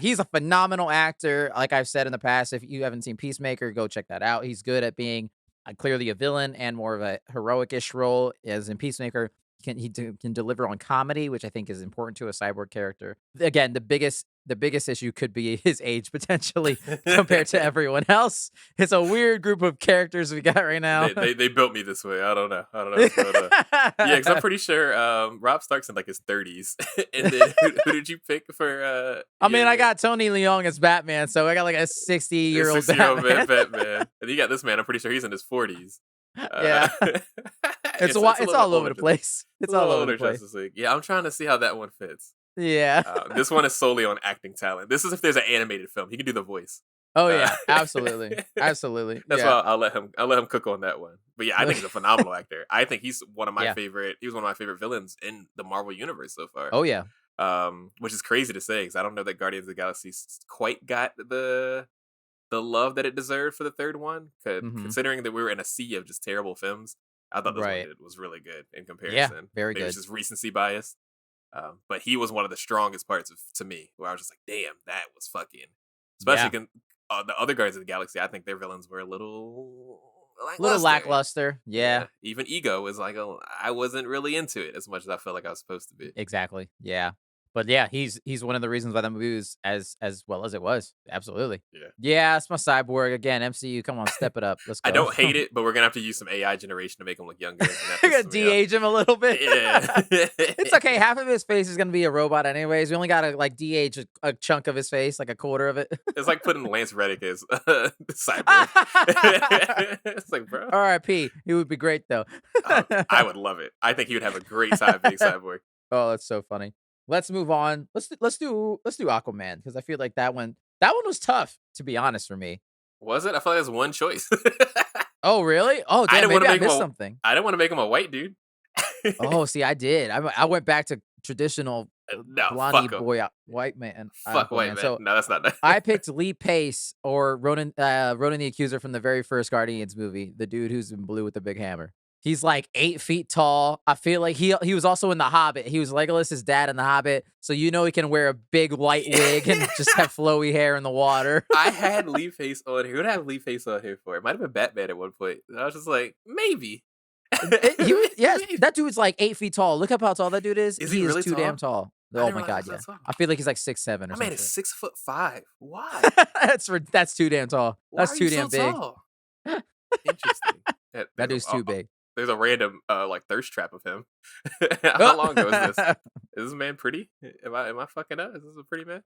He's a phenomenal actor. Like I've said in the past, if you haven't seen Peacemaker, go check that out. He's good at being clearly a villain and more of a heroic-ish role. As in Peacemaker, he can deliver on comedy, which I think is important to a cyborg character. Again, the biggest issue could be his age potentially compared to everyone else. It's a weird group of characters we got right now. They built me this way. I don't know what's going on. Yeah, because I'm pretty sure Rob Stark's in like his 30s. And then who did you pick for? I mean, I got Tony Leung as Batman, so I got like a 60-year-old Batman. And you got this man. I'm pretty sure he's in his 40s. Yeah. It's all over the place. It's all over the place. Justice League. Yeah, I'm trying to see how that one fits. Yeah. This one is solely on acting talent. This is if there's an animated film. He can do the voice. Oh yeah, absolutely. Absolutely. That's yeah. why I'll let him cook on that one. But yeah, I think he's a phenomenal actor. I think he's one of my favorite. He was one of my favorite villains in the Marvel universe so far. Oh yeah. Which is crazy to say because I don't know that Guardians of the Galaxy quite got the love that it deserved for the third one. Considering that we were in a sea of just terrible films, I thought this one was really good in comparison. Yeah, very good. It's just recency bias. But he was one of the strongest parts to me, where I was just like, damn, that was fucking. Especially the other Guardians of the Galaxy, I think their villains were a little Little lackluster. lackluster. Yeah. Even Ego was like, oh, I wasn't really into it as much as I felt like I was supposed to be. Exactly. Yeah. But yeah, he's one of the reasons why the movie was as well as it was. Absolutely. Yeah. Yeah, it's my Cyborg again. MCU, come on, step it up. Let's I go. don't hate it, but we're gonna have to use some AI generation to make him look younger. And that You're gonna pisses me off. de-age him a little bit. Yeah. It's okay. Half of his face is gonna be a robot, anyways. We only gotta like de-age a chunk of his face, like a quarter of it. It's like putting Lance Reddick as Cyborg. It's like, bro. R.I.P. He would be great though. I would love it. I think he would have a great time being Cyborg. Oh, that's so funny. Let's move on. Let's do Aquaman because I feel like that one was tough, to be honest, for me. Was it? I felt like there's one choice. Oh, really? Oh, damn, maybe I missed something. I didn't want to make him a white dude. Oh, see, I did. I went back to traditional No, blondie fuck him. boy white man. Fuck white man. So No, that's not that. I picked Lee Pace or Ronan the Accuser from the very first Guardians movie, the dude who's in blue with the big hammer. He's like 8 feet tall. I feel like he was also in The Hobbit. He was Legolas's dad in The Hobbit, so you know he can wear a big white wig and just have flowy hair in the water. I had Lee Face on here. What did I have Lee Face on here for? It might have been Batman at one point. And I was just like, maybe. Yes, that dude's like 8 feet tall. Look up how tall that dude is. Is he really too tall? damn tall. Oh my god, yeah. I feel like he's like 6'7" or That something. man is 6'5". Why? That's too damn tall. That's too damn big. Tall? Interesting. That dude's too big. There's a random like thirst trap of him. How long ago is this? Is this man pretty? Am I fucking up? Is this a pretty man?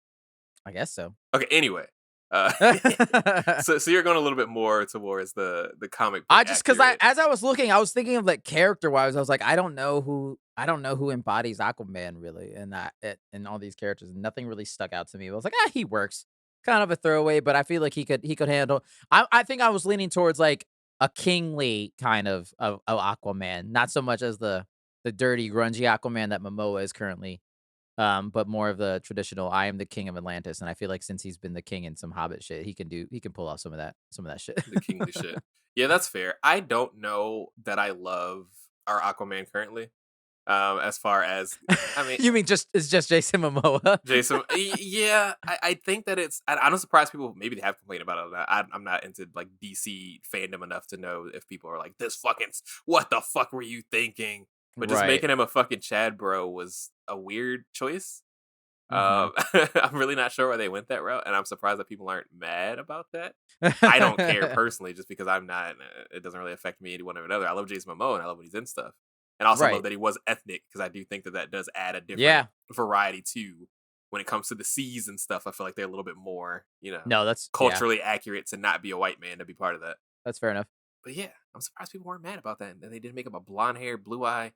I guess so. Okay. Anyway, so you're going a little bit more towards the comic book. I just because as I was looking, I was thinking of like character wise. I was like, I don't know who embodies Aquaman really, and all these characters. Nothing really stuck out to me. I was like, he works. Kind of a throwaway, but I feel like he could handle. I think I was leaning towards like a kingly kind of Aquaman, not so much as the dirty, grungy Aquaman that Momoa is currently, but more of the traditional. I am the king of Atlantis, and I feel like since he's been the king in some Hobbit shit, he can pull off some of that shit. The kingly shit. Yeah, that's fair. I don't know that I love our Aquaman currently. As far as, I mean, you mean it's just Jason Momoa? Jason, yeah, I think that I'm not surprised people maybe they have complained about it. I'm not into like DC fandom enough to know if people are like, this fucking, what the fuck were you thinking? But just making him a fucking Chad bro was a weird choice. I'm really not sure why they went that route, and I'm surprised that people aren't mad about that. I don't care personally, just because I'm not. It doesn't really affect me one way or another. I love Jason Momoa, and I love when he's in stuff. And also love that he was ethnic, because I do think that does add a different variety too. When it comes to the seas and stuff, I feel like they're a little bit more, that's culturally accurate to not be a white man to be part of that. That's fair enough. But yeah, I'm surprised people weren't mad about that. And they didn't make him a blonde hair, blue eye.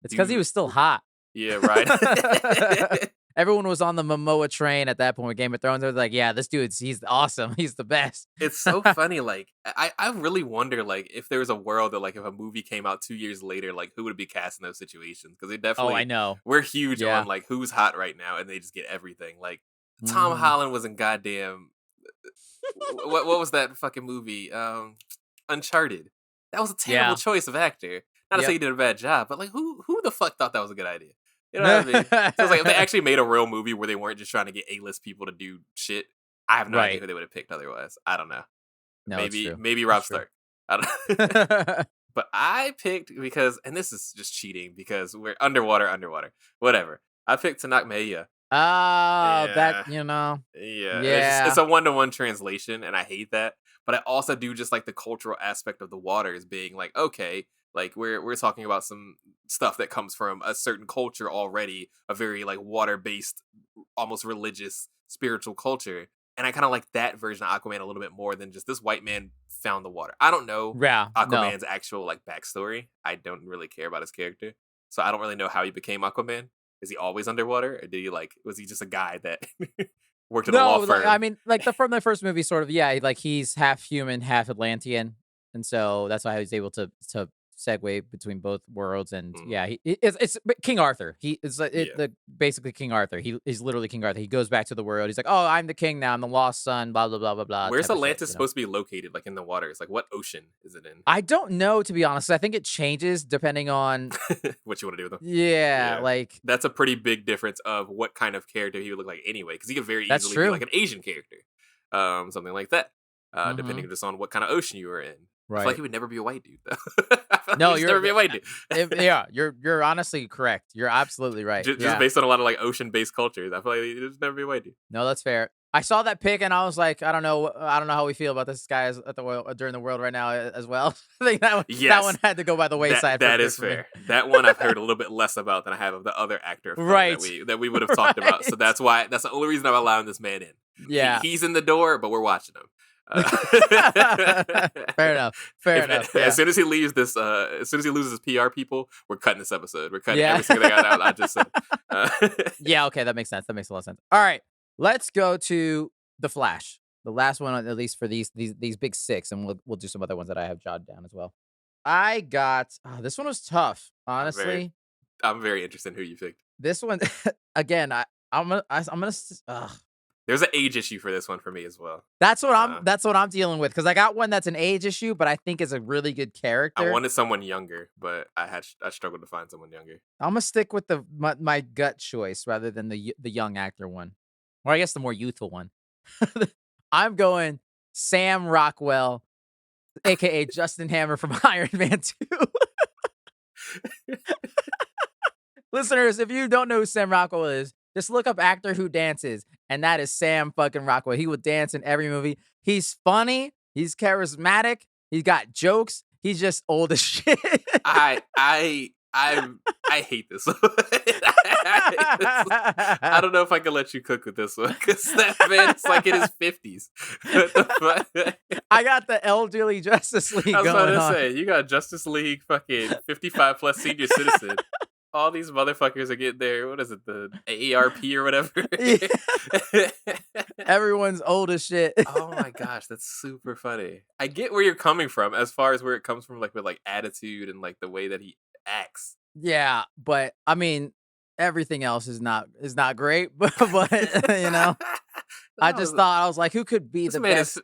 It's because he was still hot. Yeah, right. Everyone was on the Momoa train at that point with Game of Thrones. They was like, yeah, this he's awesome. He's the best. It's so funny. Like, I really wonder, like, if there was a world that, like, if a movie came out 2 years later, like, who would be cast in those situations? Because they definitely, I know. We're huge on, like, who's hot right now, and they just get everything. Like, Tom Holland was in goddamn, what was that fucking movie? Uncharted. That was a terrible choice of actor. Not to say he did a bad job, but, like, who the fuck thought that was a good idea? You know what I mean? So it's like if they actually made a real movie where they weren't just trying to get A-list people to do shit, I have no idea who they would have picked otherwise. I don't know. No, maybe Rob Stark. I don't know. But I picked and this is just cheating because we're underwater. Whatever. I picked Tanakh Mehia. That, Yeah. It's a 1-to-1 translation, and I hate that. But I also do just like the cultural aspect of the waters being like, okay, like we're talking about some stuff that comes from a certain culture already, a very like water-based, almost religious, spiritual culture. And I kind of like that version of Aquaman a little bit more than just this white man found the water. I don't know Aquaman's actual like backstory. I don't really care about his character. So I don't really know how he became Aquaman. Is he always underwater? Or was he just a guy that worked at a law firm? I mean, like from the first movie, sort of, like he's half human, half Atlantean. And so that's why he was able to segue between both worlds, and it's King Arthur. He is basically King Arthur. He's literally King Arthur. He goes back to the world. He's like, oh, I'm the king now. I'm the lost son. Blah blah blah blah blah. Where's Atlantis supposed to be located? Like in the waters? Like what ocean is it in? I don't know, to be honest. I think it changes depending on what you want to do with him. Yeah, like that's a pretty big difference of what kind of character he would look like anyway. Because he could very easily be like an Asian character, something like that. Depending just on what kind of ocean you were in. I feel like Right. he would never be a white dude, though. I feel like No, he'd just never be a white dude. yeah, you're honestly correct. You're absolutely right. Just Yeah. based on a lot of like ocean-based cultures. I feel like he'd just never be a white dude. No, that's fair. I saw that pic and I was like, I don't know how we feel about this guy at the world during the world right now as well. I think that Yes. one had to go by the wayside. That is fair. That one I've heard a little bit less about than I have of the other actor of color Right. that we would have talked about. So that's the only reason I'm allowing this man in. Yeah. He's in the door, but we're watching him. Fair enough. Fair enough. Yeah. As soon as he leaves this, as soon as he loses his PR people, we're cutting this episode. We're cutting Yeah. every single thing out I just said. Yeah, okay, that makes sense. That makes a lot of sense. All right, let's go to The Flash. The last one, at least for these big six, and we'll do some other ones that I have jotted down as well. I got this one was tough, honestly. I'm very interested in who you picked. This one, again, I'm gonna. There's an age issue for this one for me as well. That's what I'm dealing with, because I got one that's an age issue, but I think is a really good character. I wanted someone younger, but I struggled to find someone younger. I'm gonna stick with my gut choice rather than the young actor one, or I guess the more youthful one. I'm going Sam Rockwell, aka Justin Hammer from Iron Man 2. Listeners, if you don't know who Sam Rockwell is, just look up actor who dances, and that is Sam fucking Rockwell. He would dance in every movie. He's funny. He's charismatic. He's got jokes. He's just old as shit. I hate this one. I don't know if I can let you cook with this one, because that man's like in his 50s. I got the elderly Justice League I was about going to on. say, you got Justice League fucking 55 plus senior citizen. All these motherfuckers are getting there. What is it, the AARP or whatever? Yeah. Everyone's old as shit. Oh my gosh, that's super funny. I get where you're coming from as far as where it comes from, like with like attitude and like the way that he acts. Yeah, but I mean, everything else is not great. But you know, I just thought, I was like, who could be this the man best?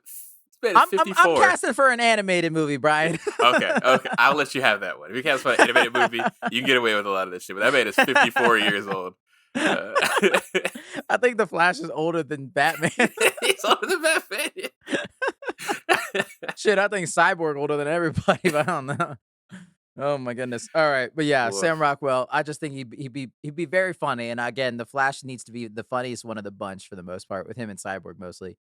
This man is I'm 54. casting for an animated movie, Brian. Okay, I'll let you have that one. If you cast for an animated movie, you can get away with a lot of this shit. But that man is 54 years old. I think the Flash is older than Batman. He's older than Batman. Shit, I think Cyborg older than everybody, but I don't know. Oh my goodness. All right, but yeah, Oof. Sam Rockwell. I just think he'd be very funny, and again, the Flash needs to be the funniest one of the bunch for the most part, with him and Cyborg mostly.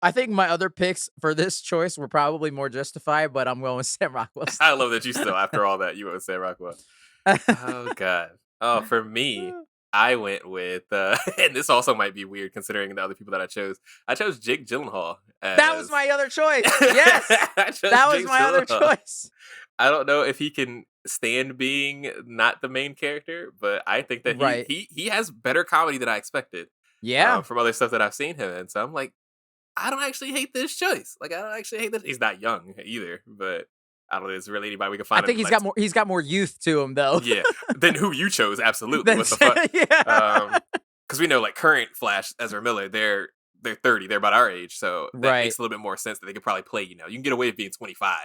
I think my other picks for this choice were probably more justified, but I'm going with Sam Rockwell. I love that you still, after all that, you went with Sam Rockwell. Oh god. Oh, for me, I went with, and this also might be weird considering the other people that I chose. I chose Jake Gyllenhaal. That was my other choice. Yes, that was my other choice. I don't know if he can stand being not the main character, but I think that he has better comedy than I expected. Yeah, from other stuff that I've seen him in. So I'm like, I don't actually hate this choice. Like, I don't actually hate this. He's not young either, but I don't know. There's really anybody we can find. I think he's got more youth to him though. Yeah, than who you chose. Absolutely. What the fuck? Yeah. Because we know, like, current Flash, Ezra Miller, they're 30. They're about our age, so that makes a little bit more sense that they could probably play. You can get away with being 25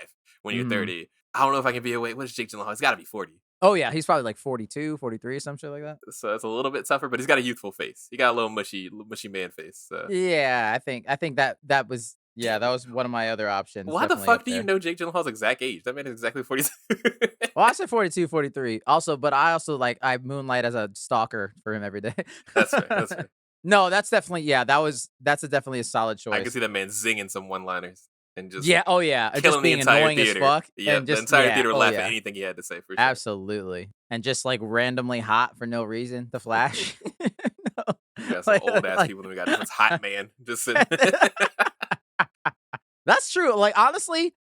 when you're 30. I don't know if I can be away. What is Jake Gyllenhaal? He's got to be 40. Oh yeah, he's probably like 42, 43, some shit like that. So it's a little bit tougher, but he's got a youthful face. He got a little mushy man face. So. Yeah, I think that was one of my other options. Why the fuck do you know Jake Gyllenhaal's exact age? That man is exactly 42. Well, I said 42, 43. Also, but I also I moonlight as a stalker for him every day. That's fair. That's fair. No, that's definitely definitely a solid choice. I can see that man zinging some one-liners and just just being annoying theater. as fuck. Yeah, and just, the entire theater would laugh at anything he had to say for sure. Absolutely, and just like randomly hot for no reason. The Flash. No. We got some old ass people, and we got this hot man just sitting. That's true. Like, honestly,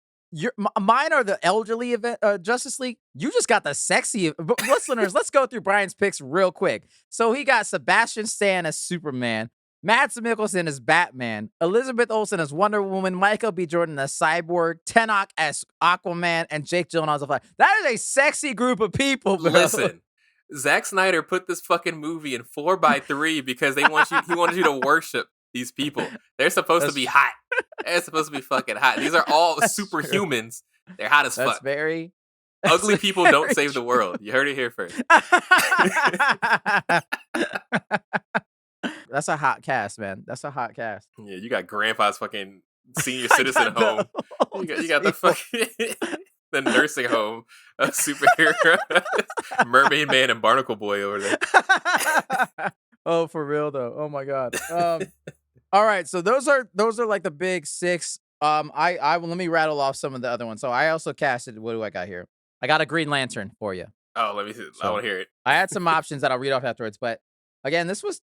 mine are the elderly Justice League. You just got the sexy. But listeners, let's go through Brian's picks real quick. So he got Sebastian Stan as Superman, Mads Mikkelsen as Batman, Elizabeth Olsen as Wonder Woman, Michael B. Jordan as Cyborg, Tenoch as Aquaman, and Jake Gyllenhaal as the Flash. That is a sexy group of people, bro. Listen, Zack Snyder put this fucking movie in 4x3 because he wanted you to worship these people. They're supposed to be hot. They're supposed to be fucking hot. These are all superhumans. They're hot as fuck. Ugly people don't save the world. You heard it here first. That's a hot cast, man. That's a hot cast. Yeah, you got Grandpa's fucking senior I citizen got the home. You oldest got the people. fucking the nursing home superhero, Mermaid Man and Barnacle Boy over there. Oh, for real though. Oh my god. All right, so those are like the big 6. Let me rattle off some of the other ones. So I also casted. What do I got here? I got a Green Lantern for you. Oh, let me see. I So want to hear it. I had some options that I'll read off afterwards. But again, this was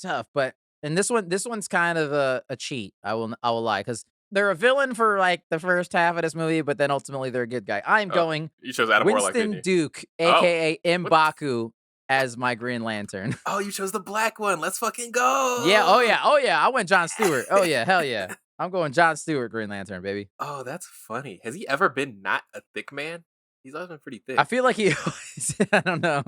tough. But and this one's kind of a cheat. I will lie, because they're a villain for like the first half of this movie, but then ultimately they're a good guy. I'm Oh, going you chose Adam Warlock, didn't Winston you? Duke, Oh, aka what? M'Baku, as my Green Lantern. Oh, you chose the black one. Let's fucking Yeah, oh go. yeah, oh yeah. I went John Stewart. Oh yeah, hell yeah. I'm going John Stewart, Green Lantern, baby. Oh, that's funny. Has he ever been not a thick man? He's always been pretty I thick. feel like he I don't know.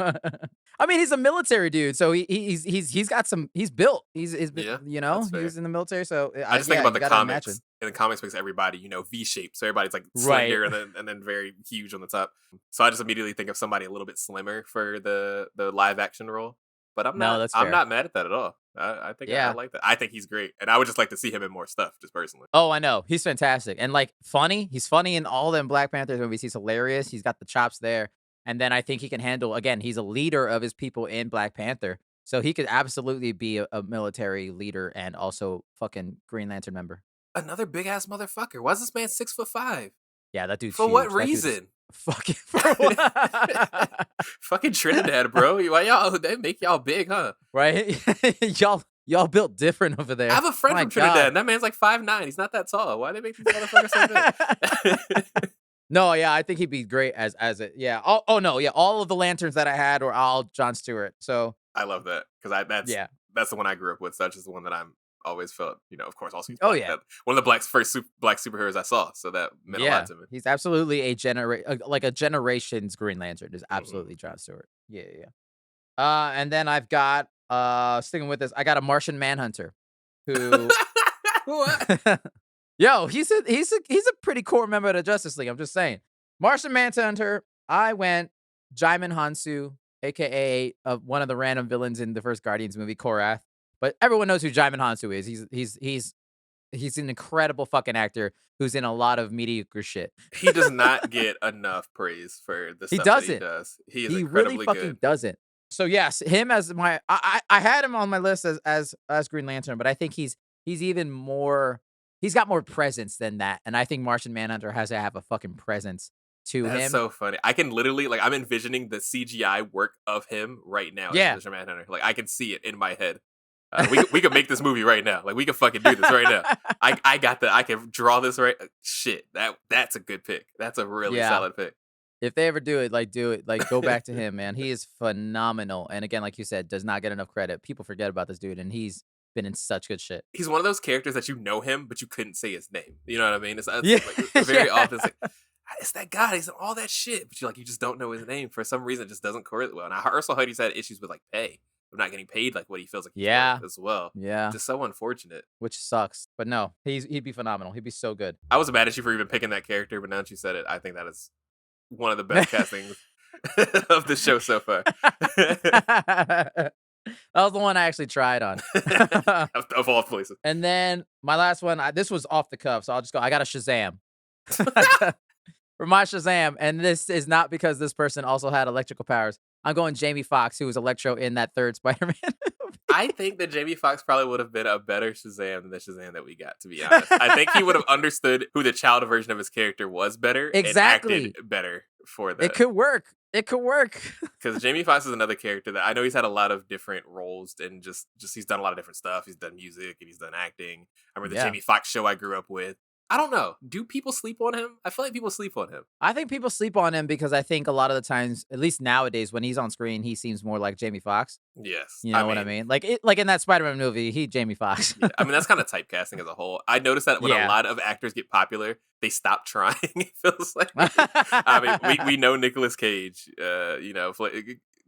I mean, he's a military dude, so he's got some. He's built. He's been, Yeah, that's he fair. was in the military, so I just think yeah, about you the gotta imagine. comics. In the comics, makes everybody V-shaped, so everybody's like Right. slender and then very huge on the top. So I just immediately think of somebody a little bit slimmer for the live action role. But No, that's I'm fair. not mad at that at all. I think I Yeah. like that. I think he's great, and I would just like to see him in more stuff, just personally. Oh, I know. He's fantastic. And like funny. He's funny in all them Black Panther movies. He's hilarious. He's got the chops there. And then I think he can handle, again, he's a leader of his people in Black Panther. So he could absolutely be a military leader and also fucking Green Lantern member. Another big ass motherfucker. Why is this man 6'5"? Yeah, that dude's For what huge. That dude is reason? fucking for what? Fucking Trinidad, bro. Why y'all? They make y'all big, huh? Right? y'all built different over there. I have a friend My from Trinidad, God. and that man's like 5'9". He's not that tall. Why they make these motherfuckers so big? No, yeah, I think he'd be great as a yeah. Oh no, yeah, all of the lanterns that I had were all John Stewart. So I love that because yeah. that's the one I grew up with. So that's just the one that I'm always felt. Of course, also he's Oh black. yeah. One of the first black superheroes I saw. So that meant a lot Yeah. to me. He's absolutely like a generation's Green Lantern is Mhm. absolutely John Stewart. Yeah, yeah. And then I've got sticking with this, I got a Martian Manhunter who What? yo, he's a pretty core member of the Justice League. I'm just saying. Martian Manhunter, I went Jaimin Hansu, aka one of the random villains in the first Guardians movie, Korath. But everyone knows who Jaimin Hansu is. He's an incredible fucking actor who's in a lot of mediocre shit. He does not get enough praise for the He stuff that he doesn't. does. He is He really incredibly fucking good. doesn't. So yes, him as my I had him on my list as Green Lantern, but I think he's even more. He's got more presence than that, and I think Martian Manhunter has to have a fucking presence to That's him. so funny. I can literally I'm envisioning the CGI work of him right now as Yeah. Mr. Manhunter. Like I can see it in my head. We could make this movie right now. Like we could fucking do this right now. I got that. I can draw this right. Shit, that's a good pick. That's a really Yeah. solid pick. If they ever do it. Like go back to him, man. He is phenomenal, and again, like you said, does not get enough credit. People forget about this dude, and he's been in such good shit. He's one of those characters that you know him, but you couldn't say his name. You know what I mean? It's Yeah. like, very Yeah. often it's like it's that guy. He's in all that shit, but you just don't know his name for some reason. It just doesn't correlate well. And I also heard he's had issues with pay. I'm not getting paid like what he feels like he's Yeah. worth as well. Yeah. Just so unfortunate. Which sucks, but no, he'd be phenomenal. He'd be so good. I was mad at you for even picking that character, but now that you said it, I think that is one of the best castings of the show so far. That was the one I actually tried on. of all places. And then my last one, this was off the cuff, so I'll just go. I got a Shazam. For my Shazam, and this is not because this person also had electrical powers. I'm going Jamie Foxx, who was Electro in that third Spider-Man movie. I think that Jamie Foxx probably would have been a better Shazam than the Shazam that we got, to be honest. I think he would have understood who the child version of his character was better Exactly. and acted better for that. It could work. It could work. Because Jamie Foxx is another character that I know he's had a lot of different roles and just he's done a lot of different stuff. He's done music and he's done acting. I remember the Yeah. Jamie Foxx show I grew up with. I don't know. Do people sleep on him? I feel like people sleep on him. I think people sleep on him because I think a lot of the times, at least nowadays, when he's on screen, he seems more like Jamie Foxx. Yes. You know what I mean? Like in that Spider-Man movie, he Jamie Foxx. Yeah, I mean, that's kind of typecasting as a whole. I noticed that when Yeah. a lot of actors get popular, they stop trying. It feels like. I mean, we know Nicolas Cage.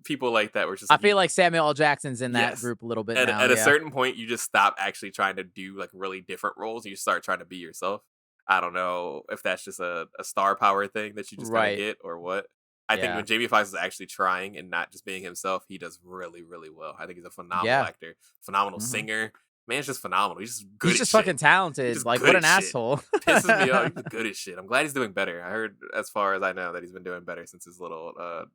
People like that. Were just. I feel like Samuel L. Jackson's in that Yes. group a little bit At now. a yeah. certain point, you just stop actually trying to do really different roles. And you start trying to be yourself. I don't know if that's just a star power thing that you just kind Right. of get or what. I think Yeah. when Jamie Foxx is actually trying and not just being himself, he does really, really well. I think he's a phenomenal Yeah. actor, phenomenal Mhm. singer. Man's just phenomenal. He's just good He's at just shit. fucking He's talented. just Like, good what at an shit. asshole. Pisses me off. He's good at shit. I'm glad he's doing better. I heard, as far as I know, that he's been doing better since his little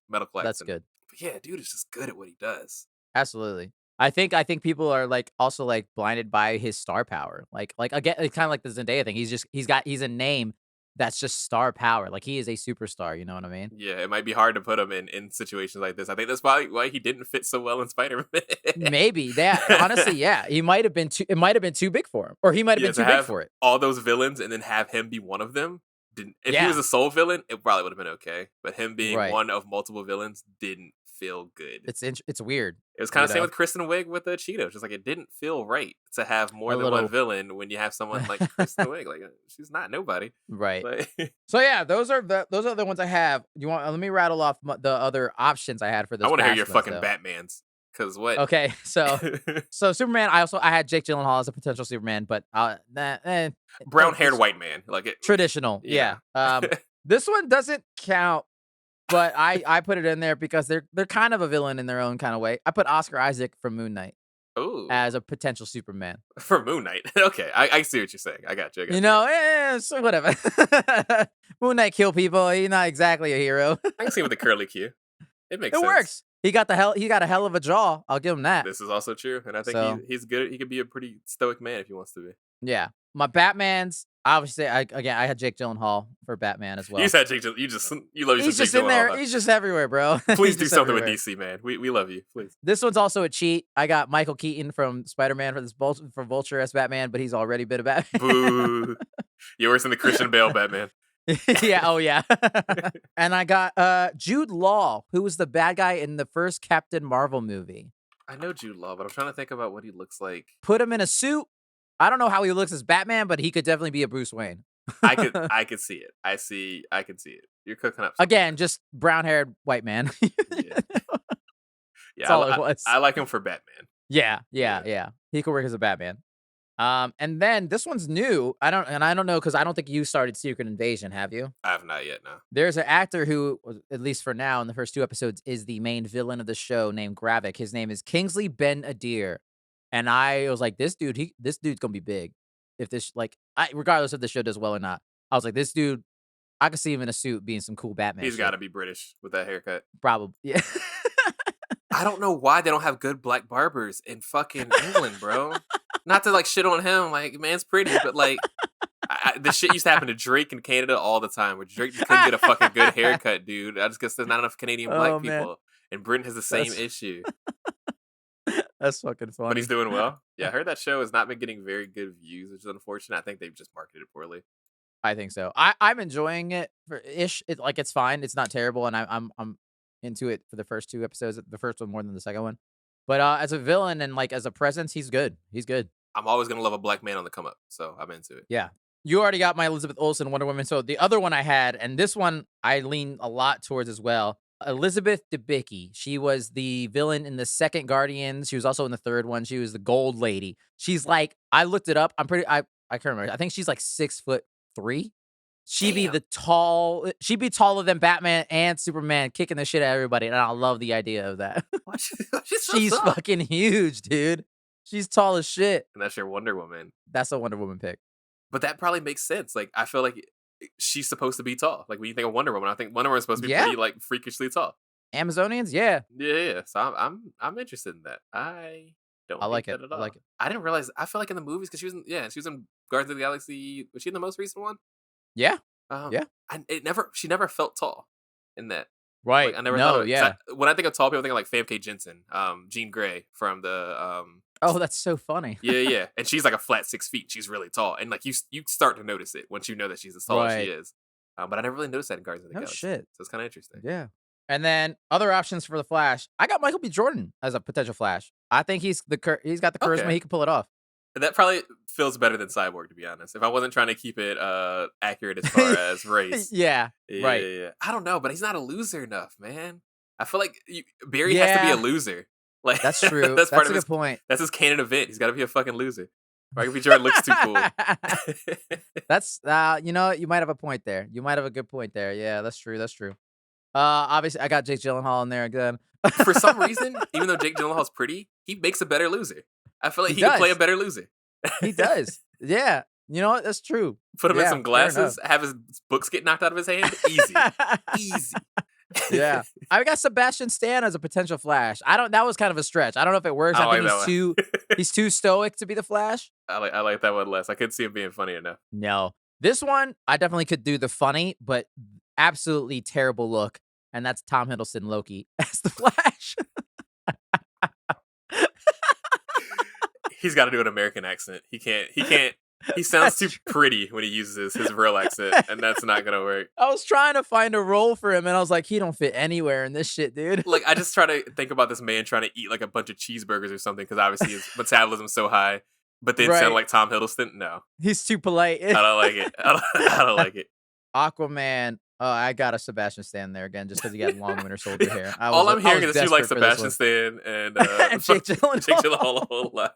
medical That's accident. good. But yeah, dude is just good at what he does. Absolutely. I think people are like also like blinded by his star power. Like again, it's kind of like the Zendaya thing. He's a name that's just star power. Like he is a superstar. You know what I mean? Yeah, it might be hard to put him in situations like this. I think that's probably why he didn't fit so well in Spider-Man. Maybe that honestly, yeah, he might have been too. It might have been too big for him, or he might have Yeah, been to too big have for it. all those villains and then have him be one of them. Didn't if he was Yeah, a sole villain, it probably would have been okay. But him being right. one of multiple villains didn't feel good. It's weird. It was kind You of same know, with Kristen Wiig with the Cheetos. Just like it didn't feel right to have more a than one little. villain when you have someone like Kristen Wiig. Like she's not nobody. Right. But So yeah, those are the ones I have. You want? Let me rattle off the other options I had for I those want to hear your past ones, fucking though. Batmans. Cause what? Okay, so Superman. I had Jake Gyllenhaal as a potential Superman, but Brown haired it's white man. Like it. traditional. Yeah. Yeah. This one doesn't count, but I put it in there because they're kind of a villain in their own kind of way. I put Oscar Isaac from Moon Knight Ooh. as a potential Superman. For Moon Knight. Okay, I see what you're saying. I got you. I got You you. know, so whatever. Moon Knight kill people. He's not exactly a hero. I can see with the curly Q. It makes It sense. works. He got a hell of a jaw. I'll give him that. This is also true, and I think So he's good. He could be a pretty stoic man if he wants to be. yeah, my Batman's obviously. I had Jake Gyllenhaal for Batman as You well. said Jake. You love you He's some just Jake in Gyllenhaal. there. He's just everywhere, bro. Please He's do just something with everywhere. DC, man. We love you. Please. This one's also a cheat. I got Michael Keaton from Spider-Man for Vulture as Batman, but he's already been a Batman. Boo. You're worse than the Christian Bale Batman. Yeah, oh yeah. And I got Jude Law, who was the bad guy in the first Captain Marvel movie. I know Jude Law, but I'm trying to think about what he looks like. Put him in a suit. I don't know how he looks as Batman, but he could definitely be a Bruce Wayne. I could see it. I can see it. You're cooking up something. Again, just brown-haired white man. Yeah. That's Yeah, all it was. I like him for Batman. Yeah. Yeah. He could work as a Batman. And then this one's new. I don't know because I don't think you started Secret Invasion, have you? I have not yet, no. There's an actor who, at least for now, in the first 2 episodes, is the main villain of the show named Gravik. His name is Kingsley Ben-Adir. And I was like, this dude's gonna be big. If this regardless if the show does well or not. I was like, this dude, I could see him in a suit being some cool Batman. He's got to be British with that haircut. Probably. Yeah. I don't know why they don't have good black barbers in fucking England, bro. Not to like shit on him, like man's pretty, but like this shit used to happen to Drake in Canada all the time, where Drake just couldn't get a fucking good haircut, dude. I just guess there's not enough Canadian black Oh, man. people, and Britain has the same That's- issue. That's fucking funny. But he's doing well. Yeah, I heard that show has not been getting very good views, which is unfortunate. I think they've just marketed it poorly. I think so. I'm enjoying it for ish. It's fine. It's not terrible, and I'm into it for the first 2 episodes. The first one more than the second one. But as a villain and like as a presence, he's good. He's good. I'm always gonna love a black man on the come up, so I'm into it. Yeah. You already got my Elizabeth Olsen Wonder Woman. So the other one I had, and this one I lean a lot towards as well. Elizabeth Debicki. She was the villain in the second Guardians. She was also in the third one. She was the Gold Lady. She's like, I looked it up. I can't remember. I think she's like 6'3". She'd be she'd be taller than Batman and Superman, kicking the shit out of everybody. And I love the idea of that. She's fucking huge, dude. She's tall as shit. And that's your Wonder Woman. That's a Wonder Woman pick. But that probably makes sense. Like I feel like she's supposed to be tall. Like when you think of Wonder Woman, I think Wonder Woman's supposed to be pretty like freakishly tall. Amazonians, yeah. Yeah. So I'm interested in that. I don't like hate it. that at all. I like it. I didn't realize. I feel like in the movies because she was in Guardians of the Galaxy. Was she in the most recent one? Yeah. Yeah. She never felt tall in that. Right. Like, I never no, thought of it. yeah. When I think of tall people, I think of like Famke Jensen, Jean Grey from the Oh, that's so funny. yeah. And she's like a flat 6 feet. She's really tall. And like you start to notice it once you know that she's as tall as she is. But I never really noticed that in Guardians of the Galaxy. Shit. So it's kind of interesting. Yeah. And then other options for the Flash. I got Michael B. Jordan as a potential Flash. I think he's got the charisma. He can pull it off. That probably feels better than Cyborg, to be honest. If I wasn't trying to keep it accurate as far as race. Yeah. Right. Yeah. I don't know, but he's not a loser enough, man. I feel like Barry has to be a loser. Like that's true. That's a good point. That's his canon event. He's got to be a fucking loser. Michael B. Jordan looks too cool. That's you know, you might have a point there. You might have a good point there. Yeah, that's true. That's true. Obviously, I got Jake Gyllenhaal in there again. For some reason, even though Jake Gyllenhaal's pretty, he makes a better loser. I feel like He he could play a does. better loser. He does. Yeah. You know what? That's true. Put him in Yeah, some fair enough. glasses, have his books get knocked out of his hand. Easy. Easy. Yeah. I got Sebastian Stan as a potential Flash. That was kind of a stretch. I don't know if it works. I I think like that one. he's too stoic to be the Flash. I like that one less. I could see him being funny enough. No. This one, I definitely could do the funny, but absolutely terrible look. And that's Tom Hiddleston Loki as the Flash. He's got to do an American accent. He can't. He sounds too pretty when he uses his real accent, and that's not gonna work. I was trying to find a role for him, and I was like, he don't fit anywhere in this shit, dude. Like, I just try to think about this man trying to eat like a bunch of cheeseburgers or something because obviously his metabolism's so high, but then sound like Tom Hiddleston. No, He's too polite. I don't like it. I don't like it. Aquaman. Oh, I got a Sebastian Stan there again, just because he got long Winter Soldier hair. All I'm hearing is that you like Sebastian Stan and Jake Gyllenhaal. Jake Gyllenhaal a whole lot.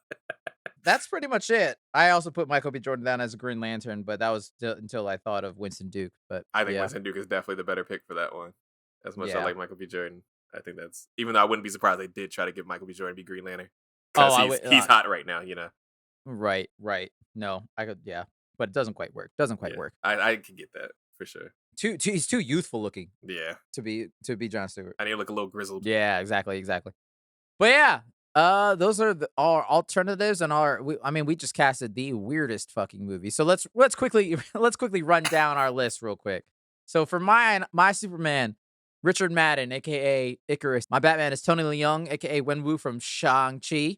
That's pretty much it. I also put Michael B. Jordan down as a Green Lantern, but that was until I thought of Winston Duke. But I think Winston Duke is definitely the better pick for that one. As much as I like Michael B. Jordan, I think that's, even though I wouldn't be surprised they did try to give Michael B. Jordan be Green Lantern because he's hot right now, you know. Right. No, I could, but it doesn't quite work. Doesn't quite work. I can get that for sure. He's too youthful looking. Yeah. To be Jon Stewart. I need to look a little grizzled. Yeah, exactly. But yeah, those are our alternatives, and we just casted the weirdest fucking movie. So let's quickly run down our list real quick. So for my Superman, Richard Madden, aka Icarus. My Batman is Tony Leung, aka Wenwu from Shang-Chi.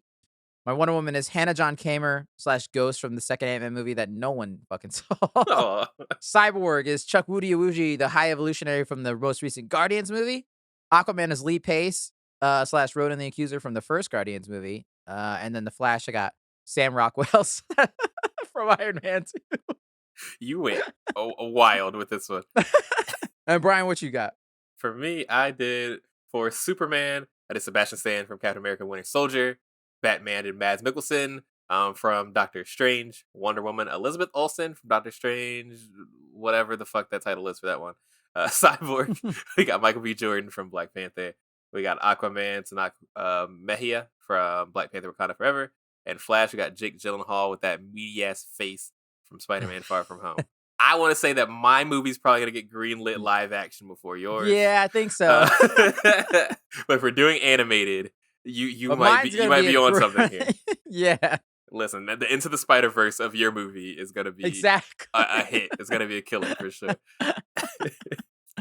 My Wonder Woman is Hannah John Kamer / Ghost from the second Ant-Man movie that no one fucking saw. Cyborg is Chuck Woody, the High Evolutionary from the most recent Guardians movie. Aquaman is Lee Pace / Ronan the Accuser from the first Guardians movie. And then the Flash, I got Sam Rockwell from Iron Man 2. You went wild with this one. And Brian, what you got? For me, I did for Superman, I did Sebastian Stan from Captain America Winter Soldier. Batman did Mads Mikkelsen from Doctor Strange. Wonder Woman, Elizabeth Olsen from Doctor Strange. Whatever the fuck that title is for that one. Cyborg, we got Michael B. Jordan from Black Panther. We got Aquaman, Tanak Mejia from Black Panther Wakanda Forever. And Flash, we got Jake Gyllenhaal with that meaty-ass face from Spider-Man Far From Home. I want to say that my movie's probably going to get greenlit live action before yours. Yeah, I think so. But if we're doing animated, you might be on something here. Yeah. Listen, the Into the Spider-Verse of your movie is going to be a hit. It's going to be a killer for sure.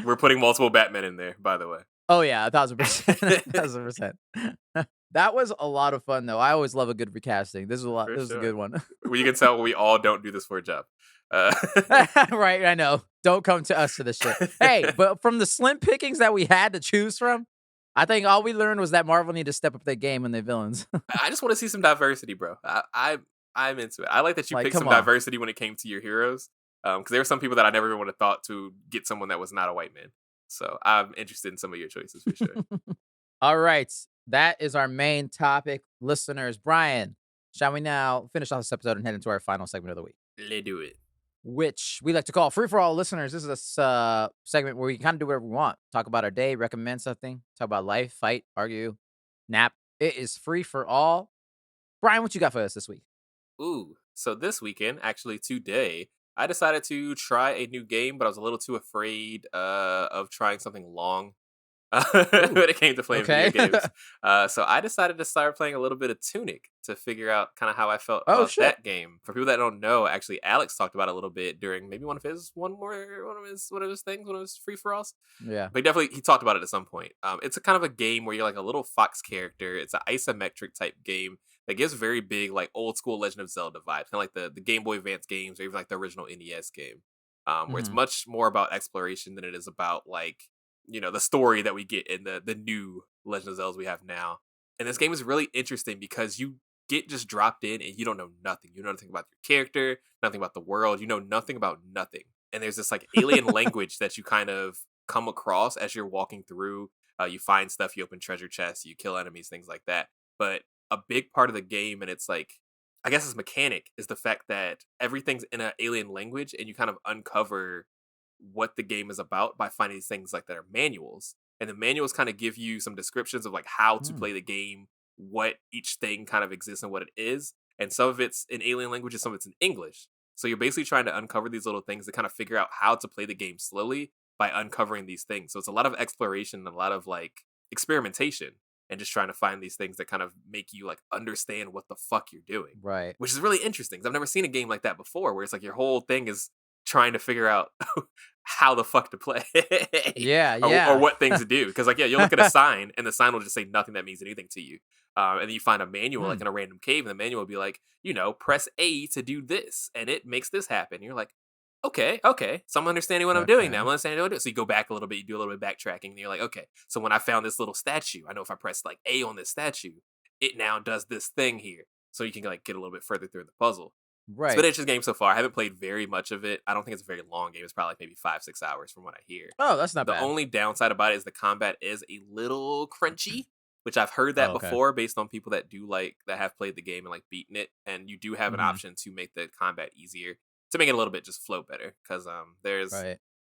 We're putting multiple Batmen in there, by the way. Oh yeah, 1,000%. That was a lot of fun though. I always love a good recasting. This is a good one. Well, you can tell we all don't do this for a job. Right, I know. Don't come to us for this shit. Hey, but from the slim pickings that we had to choose from, I think all we learned was that Marvel need to step up their game and their villains. I just want to see some diversity, bro. I'm into it. I like that you picked some diversity when it came to your heroes. Because there were some people that I never even would have thought to get someone that was not a white man. So I'm interested in some of your choices for sure. All right. That is our main topic. Listeners, Brian, shall we now finish off this episode and head into our final segment of the week? Let's do it. Which we like to call Free for All. Listeners. This is a segment where we can kind of do whatever we want. Talk about our day, recommend something, talk about life, fight, argue, nap. It is free for all. Brian, what you got for us this week? Ooh, so this weekend, actually today, I decided to try a new game, but I was a little too afraid of trying something long when it came to playing video games. So I decided to start playing a little bit of Tunic to figure out kind of how I felt about that game. For people that don't know, actually, Alex talked about it a little bit during maybe one of his things, one of his free for alls. Yeah, but he talked about it at some point. It's a kind of a game where you're like a little fox character. It's an isometric type game that gives very big, like, old school Legend of Zelda vibes, kind of like the Game Boy Advance games or even like the original NES game, where it's much more about exploration than it is about, like, you know, the story that we get in the new Legend of Zelda we have now. And this game is really interesting because you get just dropped in and you don't know nothing. You know nothing about your character, nothing about the world. You know nothing about nothing. And there's this like alien language that you kind of come across as you're walking through. You find stuff, you open treasure chests, you kill enemies, things like that. But a big part of the game, and it's like, I guess its mechanic, is the fact that everything's in an alien language and you kind of uncover what the game is about by finding these things like that are manuals. And the manuals kind of give you some descriptions of like how to play the game, what each thing kind of exists and what it is. And some of it's in alien languages, some of it's in English. So you're basically trying to uncover these little things to kind of figure out how to play the game slowly by uncovering these things. So it's a lot of exploration and a lot of like experimentation and just trying to find these things that kind of make you like understand what the fuck you're doing. Right. Which is really interesting because I've never seen a game like that before where it's like your whole thing is trying to figure out how the fuck to play. Yeah, or what things to do. Because like, yeah, you'll look at a sign and the sign will just say nothing that means anything to you. And then you find a manual like in a random cave and the manual will be like, press A to do this and it makes this happen. And you're like, okay. So I'm understanding what I'm doing now. I'm understanding what I'm doing. So you go back a little bit, you do a little bit of backtracking and you're like, okay, so when I found this little statue, I know if I press like A on this statue, it now does this thing here. So you can like get a little bit further through the puzzle. Right. It's been an interesting game so far. I haven't played very much of it. I don't think it's a very long game. It's probably like maybe 5-6 hours from what I hear. Oh, that's not bad. The only downside about it is the combat is a little crunchy, which I've heard that before based on people that have played the game and like beaten it. And you do have an option to make the combat easier to make it a little bit just flow better because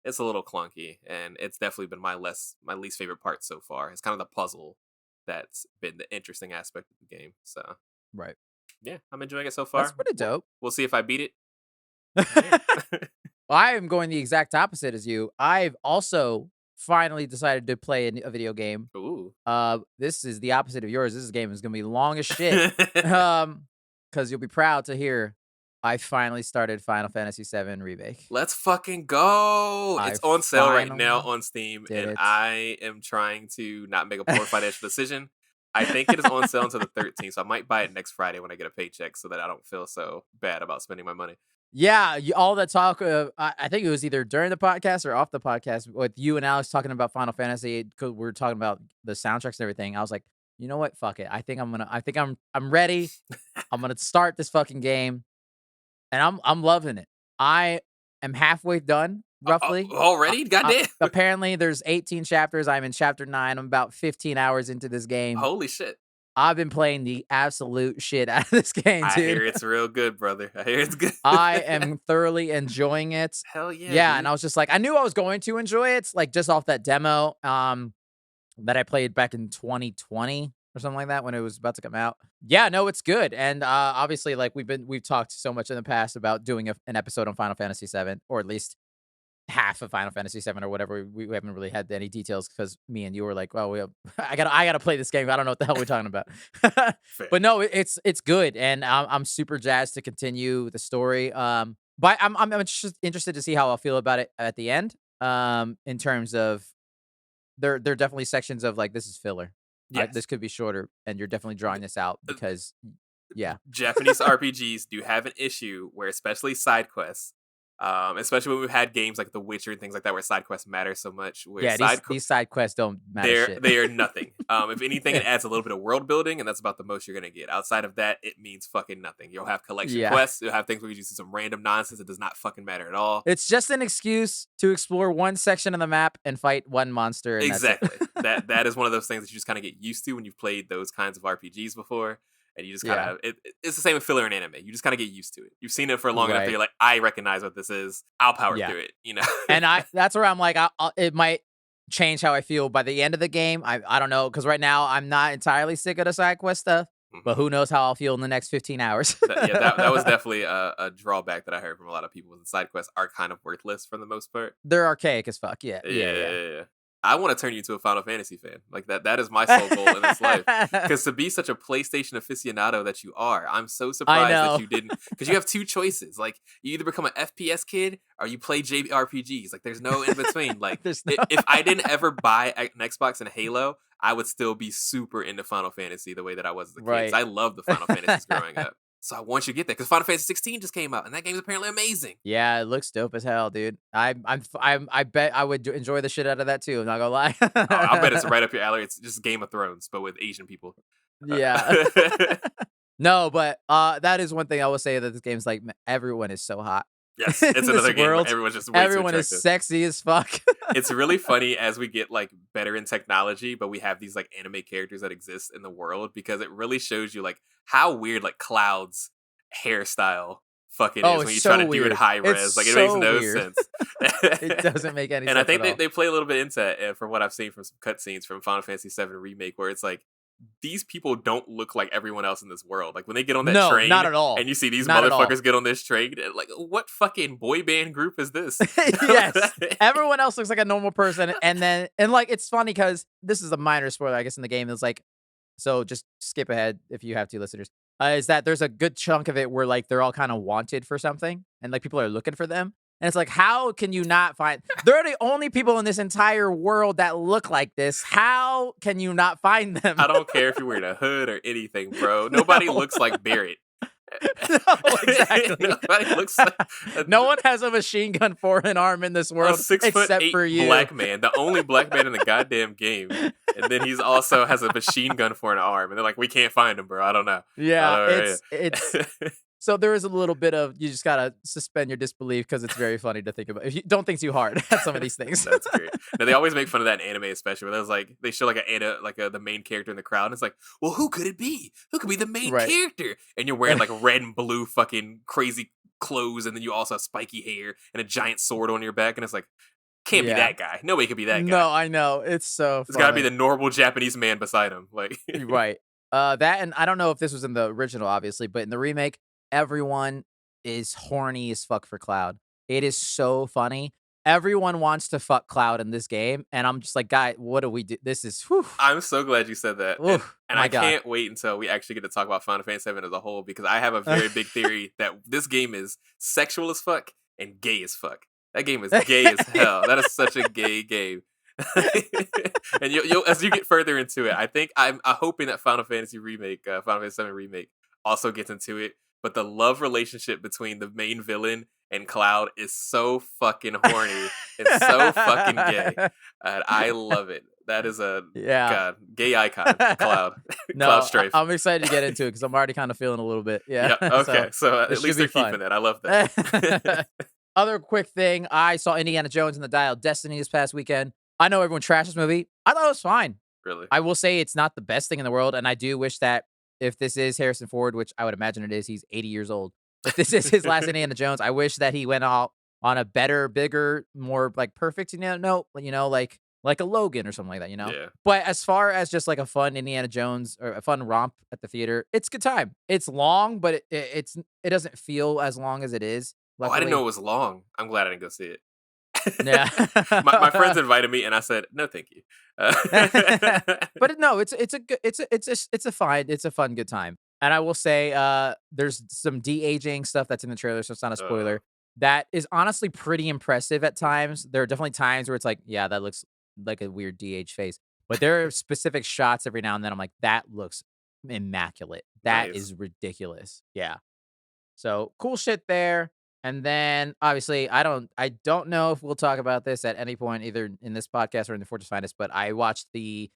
it's a little clunky and it's definitely been my least favorite part so far. It's kind of the puzzle that's been the interesting aspect of the game. So right. Yeah, I'm enjoying it so far. That's pretty dope. We'll see if I beat it. I am going the exact opposite as you. I've also finally decided to play a video game. Ooh. This is the opposite of yours. This game is going to be long as shit. Because you'll be proud to hear I finally started Final Fantasy VII Remake. Let's fucking go. It's on sale right now on Steam, and I am trying to not make a poor financial decision. I think it is on sale until the 13th, so I might buy it next Friday when I get a paycheck so that I don't feel so bad about spending my money. Yeah, all that talk, I think it was either during the podcast or off the podcast with you and Alex talking about Final Fantasy, because we were talking about the soundtracks and everything. I was like, you know what? Fuck it. I think I'm ready. I'm going to start this fucking game, and I'm loving it. I am halfway done. Roughly. Already? Goddamn. Apparently, there's 18 chapters. I'm in chapter 9. I'm about 15 hours into this game. Holy shit. I've been playing the absolute shit out of this game, dude. I hear it's real good, brother. I hear it's good. I am thoroughly enjoying it. Hell yeah. Yeah, dude. and I was just like, I knew I was going to enjoy it, like just off that demo that I played back in 2020 or something like that when it was about to come out. Yeah, no, it's good. And obviously, like we've talked so much in the past about doing an episode on Final Fantasy VII, or at least half of Final Fantasy VII or whatever. We haven't really had any details because me and you were like, well, I gotta play this game. I don't know what the hell we're talking about. But no, it's good, and I'm super jazzed to continue the story. But I'm just interested to see how I'll feel about it at the end. In terms of there are definitely sections of like, this is filler. Yes. This could be shorter, and you're definitely drawing this out because Japanese RPGs do have an issue where, especially side quests, especially when we've had games like The Witcher and things like that where side quests matter so much. Where these side quests don't matter shit. They are nothing. If anything, it adds a little bit of world building, and that's about the most you're gonna get. Outside of that, it means fucking nothing. You'll have collection quests. You'll have things where you just do some random nonsense that does not fucking matter at all. It's just an excuse to explore one section of the map and fight one monster. And exactly. That is one of those things that you just kind of get used to when you've played those kinds of RPGs before. And you just kind of, it's the same with filler in anime. You just kind of get used to it. You've seen it for long enough that you're like, I recognize what this is. I'll power through it, And that's where I'm like, it might change how I feel by the end of the game. I don't know, because right now I'm not entirely sick of the side quest stuff, but who knows how I'll feel in the next 15 hours. that was definitely a drawback that I heard from a lot of people. The side quests are kind of worthless for the most part. They're archaic as fuck, yeah. I want to turn you into a Final Fantasy fan. Like that is my sole goal in this life. Because to be such a PlayStation aficionado that you are, I'm so surprised that you didn't. Because you have two choices. Like, you either become an FPS kid or you play JRPGs. Like, there's no in between. Like, if I didn't ever buy an Xbox and Halo, I would still be super into Final Fantasy the way that I was as a kid. Because I loved the Final Fantasies growing up. So I want you to get that because Final Fantasy 16 just came out, and that game is apparently amazing. Yeah, it looks dope as hell, dude. I bet I would enjoy the shit out of that too. I'm not gonna lie. I bet it's right up your alley. It's just Game of Thrones, but with Asian people. Yeah. No, but that is one thing I will say, that this game's like, everyone is so hot. Yes, it's another game where everyone's just way too everyone is sexy as fuck. It's really funny as we get like better in technology, but we have these like anime characters that exist in the world, because it really shows you like how weird like Cloud's hairstyle fucking is when you try to do it high res. Like, it makes no sense. It doesn't make any sense. And I think they play a little bit into it from what I've seen from some cutscenes from Final Fantasy VII Remake, where it's like these people don't look like everyone else in this world. Like when they get on that No, train not at all. and you see these Not at all. motherfuckers get on this train, like what fucking boy band group is this? Yes. Everyone else looks like a normal person. And like, it's funny because this is a minor spoiler, I guess, in the game. It's like, so just skip ahead if you have to, listeners. Is that there's a good chunk of it where like they're all kind of wanted for something and like people are looking for them. And it's like, how can you not find? They're the only people in this entire world that look like this. How can you not find them? I don't care if you're wearing a hood or anything, bro. Nobody looks like Barrett. No, exactly. Nobody looks like no one has a machine gun for an arm in this world a 6'8" except for you. black man, the only black man in the goddamn game. And then he's also has a machine gun for an arm. And they're like, we can't find him, bro. I don't know. Yeah, it's so there is a little bit of you just gotta suspend your disbelief because it's very funny to think about. If you don't think too hard at some of these things. That's great. Now they always make fun of that in anime, especially where there's like they show like the main character in the crowd, and it's like, well, who could it be? Who could be the main character? And you're wearing like red and blue fucking crazy clothes, and then you also have spiky hair and a giant sword on your back, and it's like, can't be that guy. Nobody could be that guy. No, I know. It's so It's got to be the normal Japanese man beside him. Like right. That, and I don't know if this was in the original, obviously, but in the remake, everyone is horny as fuck for Cloud. It is so funny. Everyone wants to fuck Cloud in this game, and I'm just like, guy, what do we do? This is. Whew. I'm so glad you said that, and I God. can't wait until we actually get to talk about Final Fantasy VII as a whole, because I have a very big theory that this game is sexual as fuck and gay as fuck. That game is gay as hell. That is such a gay game. And you'll as you get further into it, I think I'm hoping that Final Fantasy VII Remake also gets into it. But the love relationship between the main villain and Cloud is so fucking horny. It's so fucking gay. And I love it. That is a God, gay icon, Cloud. No, Cloud Strafe. I'm excited to get into it because I'm already kind of feeling a little bit. Yeah. Okay. So at least they're keeping it. I love that. Other quick thing, I saw Indiana Jones and the Dial of Destiny this past weekend. I know everyone trashed this movie. I thought it was fine. Really? I will say it's not the best thing in the world, and I do wish that if this is Harrison Ford, which I would imagine it is, he's 80 years old. If this is his last Indiana Jones, I wish that he went out on a better, bigger, more like perfect, note, like a Logan or something like that, Yeah. But as far as just like a fun Indiana Jones or a fun romp at the theater, it's a good time. It's long, but it doesn't feel as long as it is. Oh, I didn't know it was long. I'm glad I didn't go see it. Yeah. my friends invited me, and I said no, thank you. But no, it's a fun good time. And I will say, there's some de-aging stuff that's in the trailer, so it's not a spoiler. That is honestly pretty impressive at times. There are definitely times where it's like, yeah, that looks like a weird de-age face. But there are specific shots every now and then. I'm like, that looks immaculate. That is ridiculous. Yeah. So cool shit there. And then obviously I don't know if we'll talk about this at any point either in this podcast or in the Fourtress Finest, but I watched the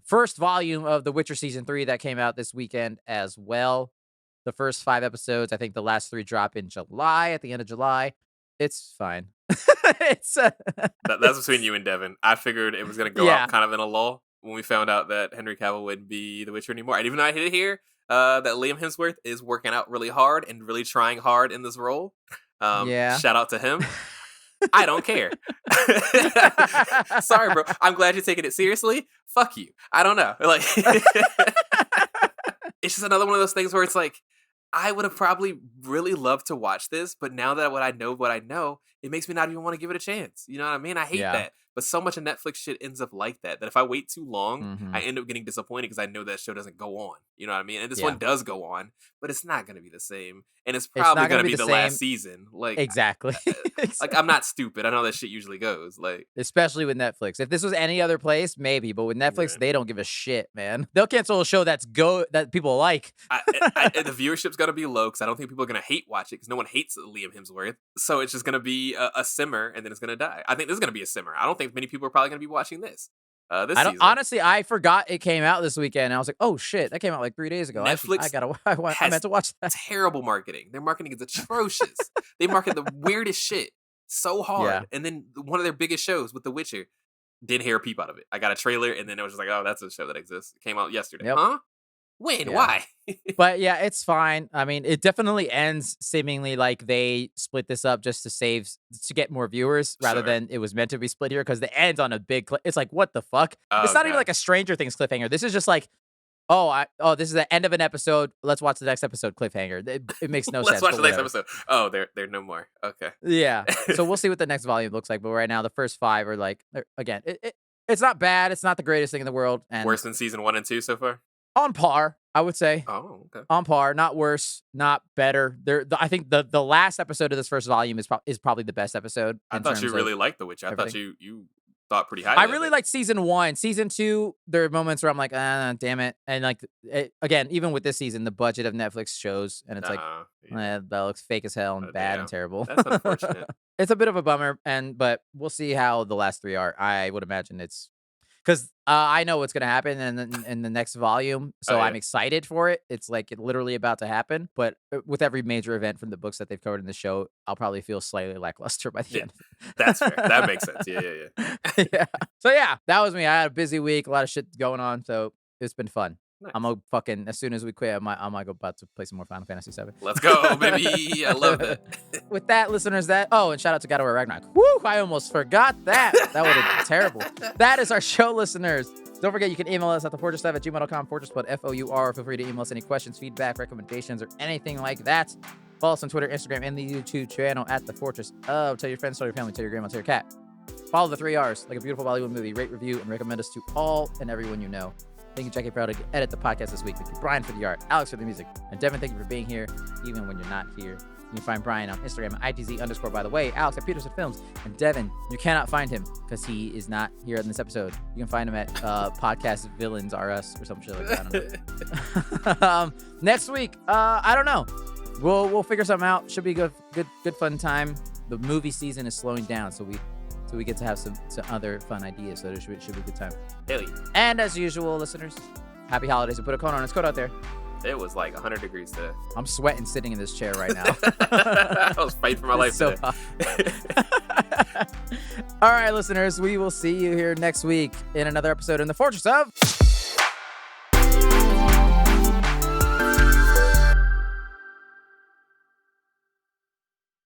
first volume of The Witcher Season 3 that came out this weekend as well. The first 5 episodes, I think the last 3 drop in July, at the end of July. It's fine. That's between you and Devin. I figured it was going to go out kind of in a lull when we found out that Henry Cavill wouldn't be The Witcher anymore. And even though I hit it here, that Liam Hemsworth is working out really hard and really trying hard in this role. Shout out to him. I don't care. Sorry, bro. I'm glad you're taking it seriously. Fuck you. I don't know. Like, it's just another one of those things where it's like, I would have probably really loved to watch this, but now that what I know, it makes me not even want to give it a chance. You know what I mean? I hate that. But so much of Netflix shit ends up like that if I wait too long, I end up getting disappointed because I know that show doesn't go on. You know what I mean? And this one does go on, but it's not going to be the same. And it's probably going to be the last season. Like exactly. Like, I'm not stupid. I know that shit usually goes. Like, especially with Netflix. If this was any other place, maybe. But with Netflix, they don't give a shit, man. They'll cancel a show that people like. The viewership's going to be low because I don't think people are going to hate watch it because no one hates Liam Hemsworth. So it's just going to be a simmer and then it's going to die. I think this is going to be a simmer. I don't think many people are probably going to be watching this. Season. Honestly, I forgot it came out this weekend. And I was like, "Oh shit, that came out like 3 days ago." Netflix, I meant to watch that. Terrible marketing. Their marketing is atrocious. They market the weirdest shit so hard, and then one of their biggest shows with The Witcher, didn't hear a peep out of it. I got a trailer, and then it was just like, "Oh, that's a show that exists." It came out yesterday, huh? When? Why? But yeah, it's fine. I mean, it definitely ends seemingly like they split this up just to get more viewers rather than it was meant to be split here because the ends on a big it's like, what the fuck? It's not even like a Stranger Things cliffhanger. This is just like This is the end of an episode. Let's watch the next episode cliffhanger. It makes no Let's sense. watch but the next whatever. episode. Oh, they're no more. Okay. Yeah. So we'll see what the next volume looks like. But right now, the first 5 are like, again, it's not bad. It's not the greatest thing in the world. And Worse than season 1 and 2 so far? on par, I would say. Oh, okay. On par, not worse, not better. I think the last episode of this first volume is probably the best episode. I thought you really liked The Witcher. I thought you thought pretty highly. I really liked season 1. Season 2, there are moments where I'm like, damn it. And like, again, even with this season, the budget of Netflix shows, and it's like, that looks fake as hell and bad and terrible. That's unfortunate. It's a bit of a bummer, but we'll see how the last 3 are. I would imagine it's because I know what's going to happen in the next volume, so I'm excited for it. It's like literally about to happen, but with every major event from the books that they've covered in the show, I'll probably feel slightly lackluster by the end. That's fair. That makes sense. Yeah. Yeah. So yeah, that was me. I had a busy week, a lot of shit going on, so it's been fun. Nice. I'm gonna fucking, as soon as we quit, I might go about to play some more Final Fantasy VII. Let's go, baby. I love that. With that, listeners, and shout out to God of War Ragnarok. Woo! I almost forgot that. That would have been terrible. That is our show, listeners. Don't forget, you can email us at thefortress@gmail.com, fortress, F-O-U-R. Feel free to email us any questions, feedback, recommendations, or anything like that. Follow us on Twitter, Instagram, and the YouTube channel at The Fortress of. Tell your friends, tell your family, tell your grandma, tell your cat. Follow the 3 R's, like a beautiful Bollywood movie. Rate, review, and recommend us to all and everyone you know. Thank you, Jackie Proud, to edit the podcast this week. Thank you, Brian, for the art, Alex for the music, and Devin, thank you for being here, even when you're not here. You can find Brian on Instagram at ITZ_, by the way, Alex at Peterson Films, and Devin, you cannot find him because he is not here in this episode. You can find him at Podcast Villains R Us or some shit like that. I don't know. Next week, I don't know. We'll figure something out. Should be good fun time. The movie season is slowing down, so we get to have some other fun ideas. So it should be a good time. Hell yeah. And as usual, listeners, happy holidays. We put a cone on. It's cold out there. It was like 100 degrees today. I'm sweating sitting in this chair right now. I was fighting for my life so today. All right, listeners, we will see you here next week in another episode in the Fortress of...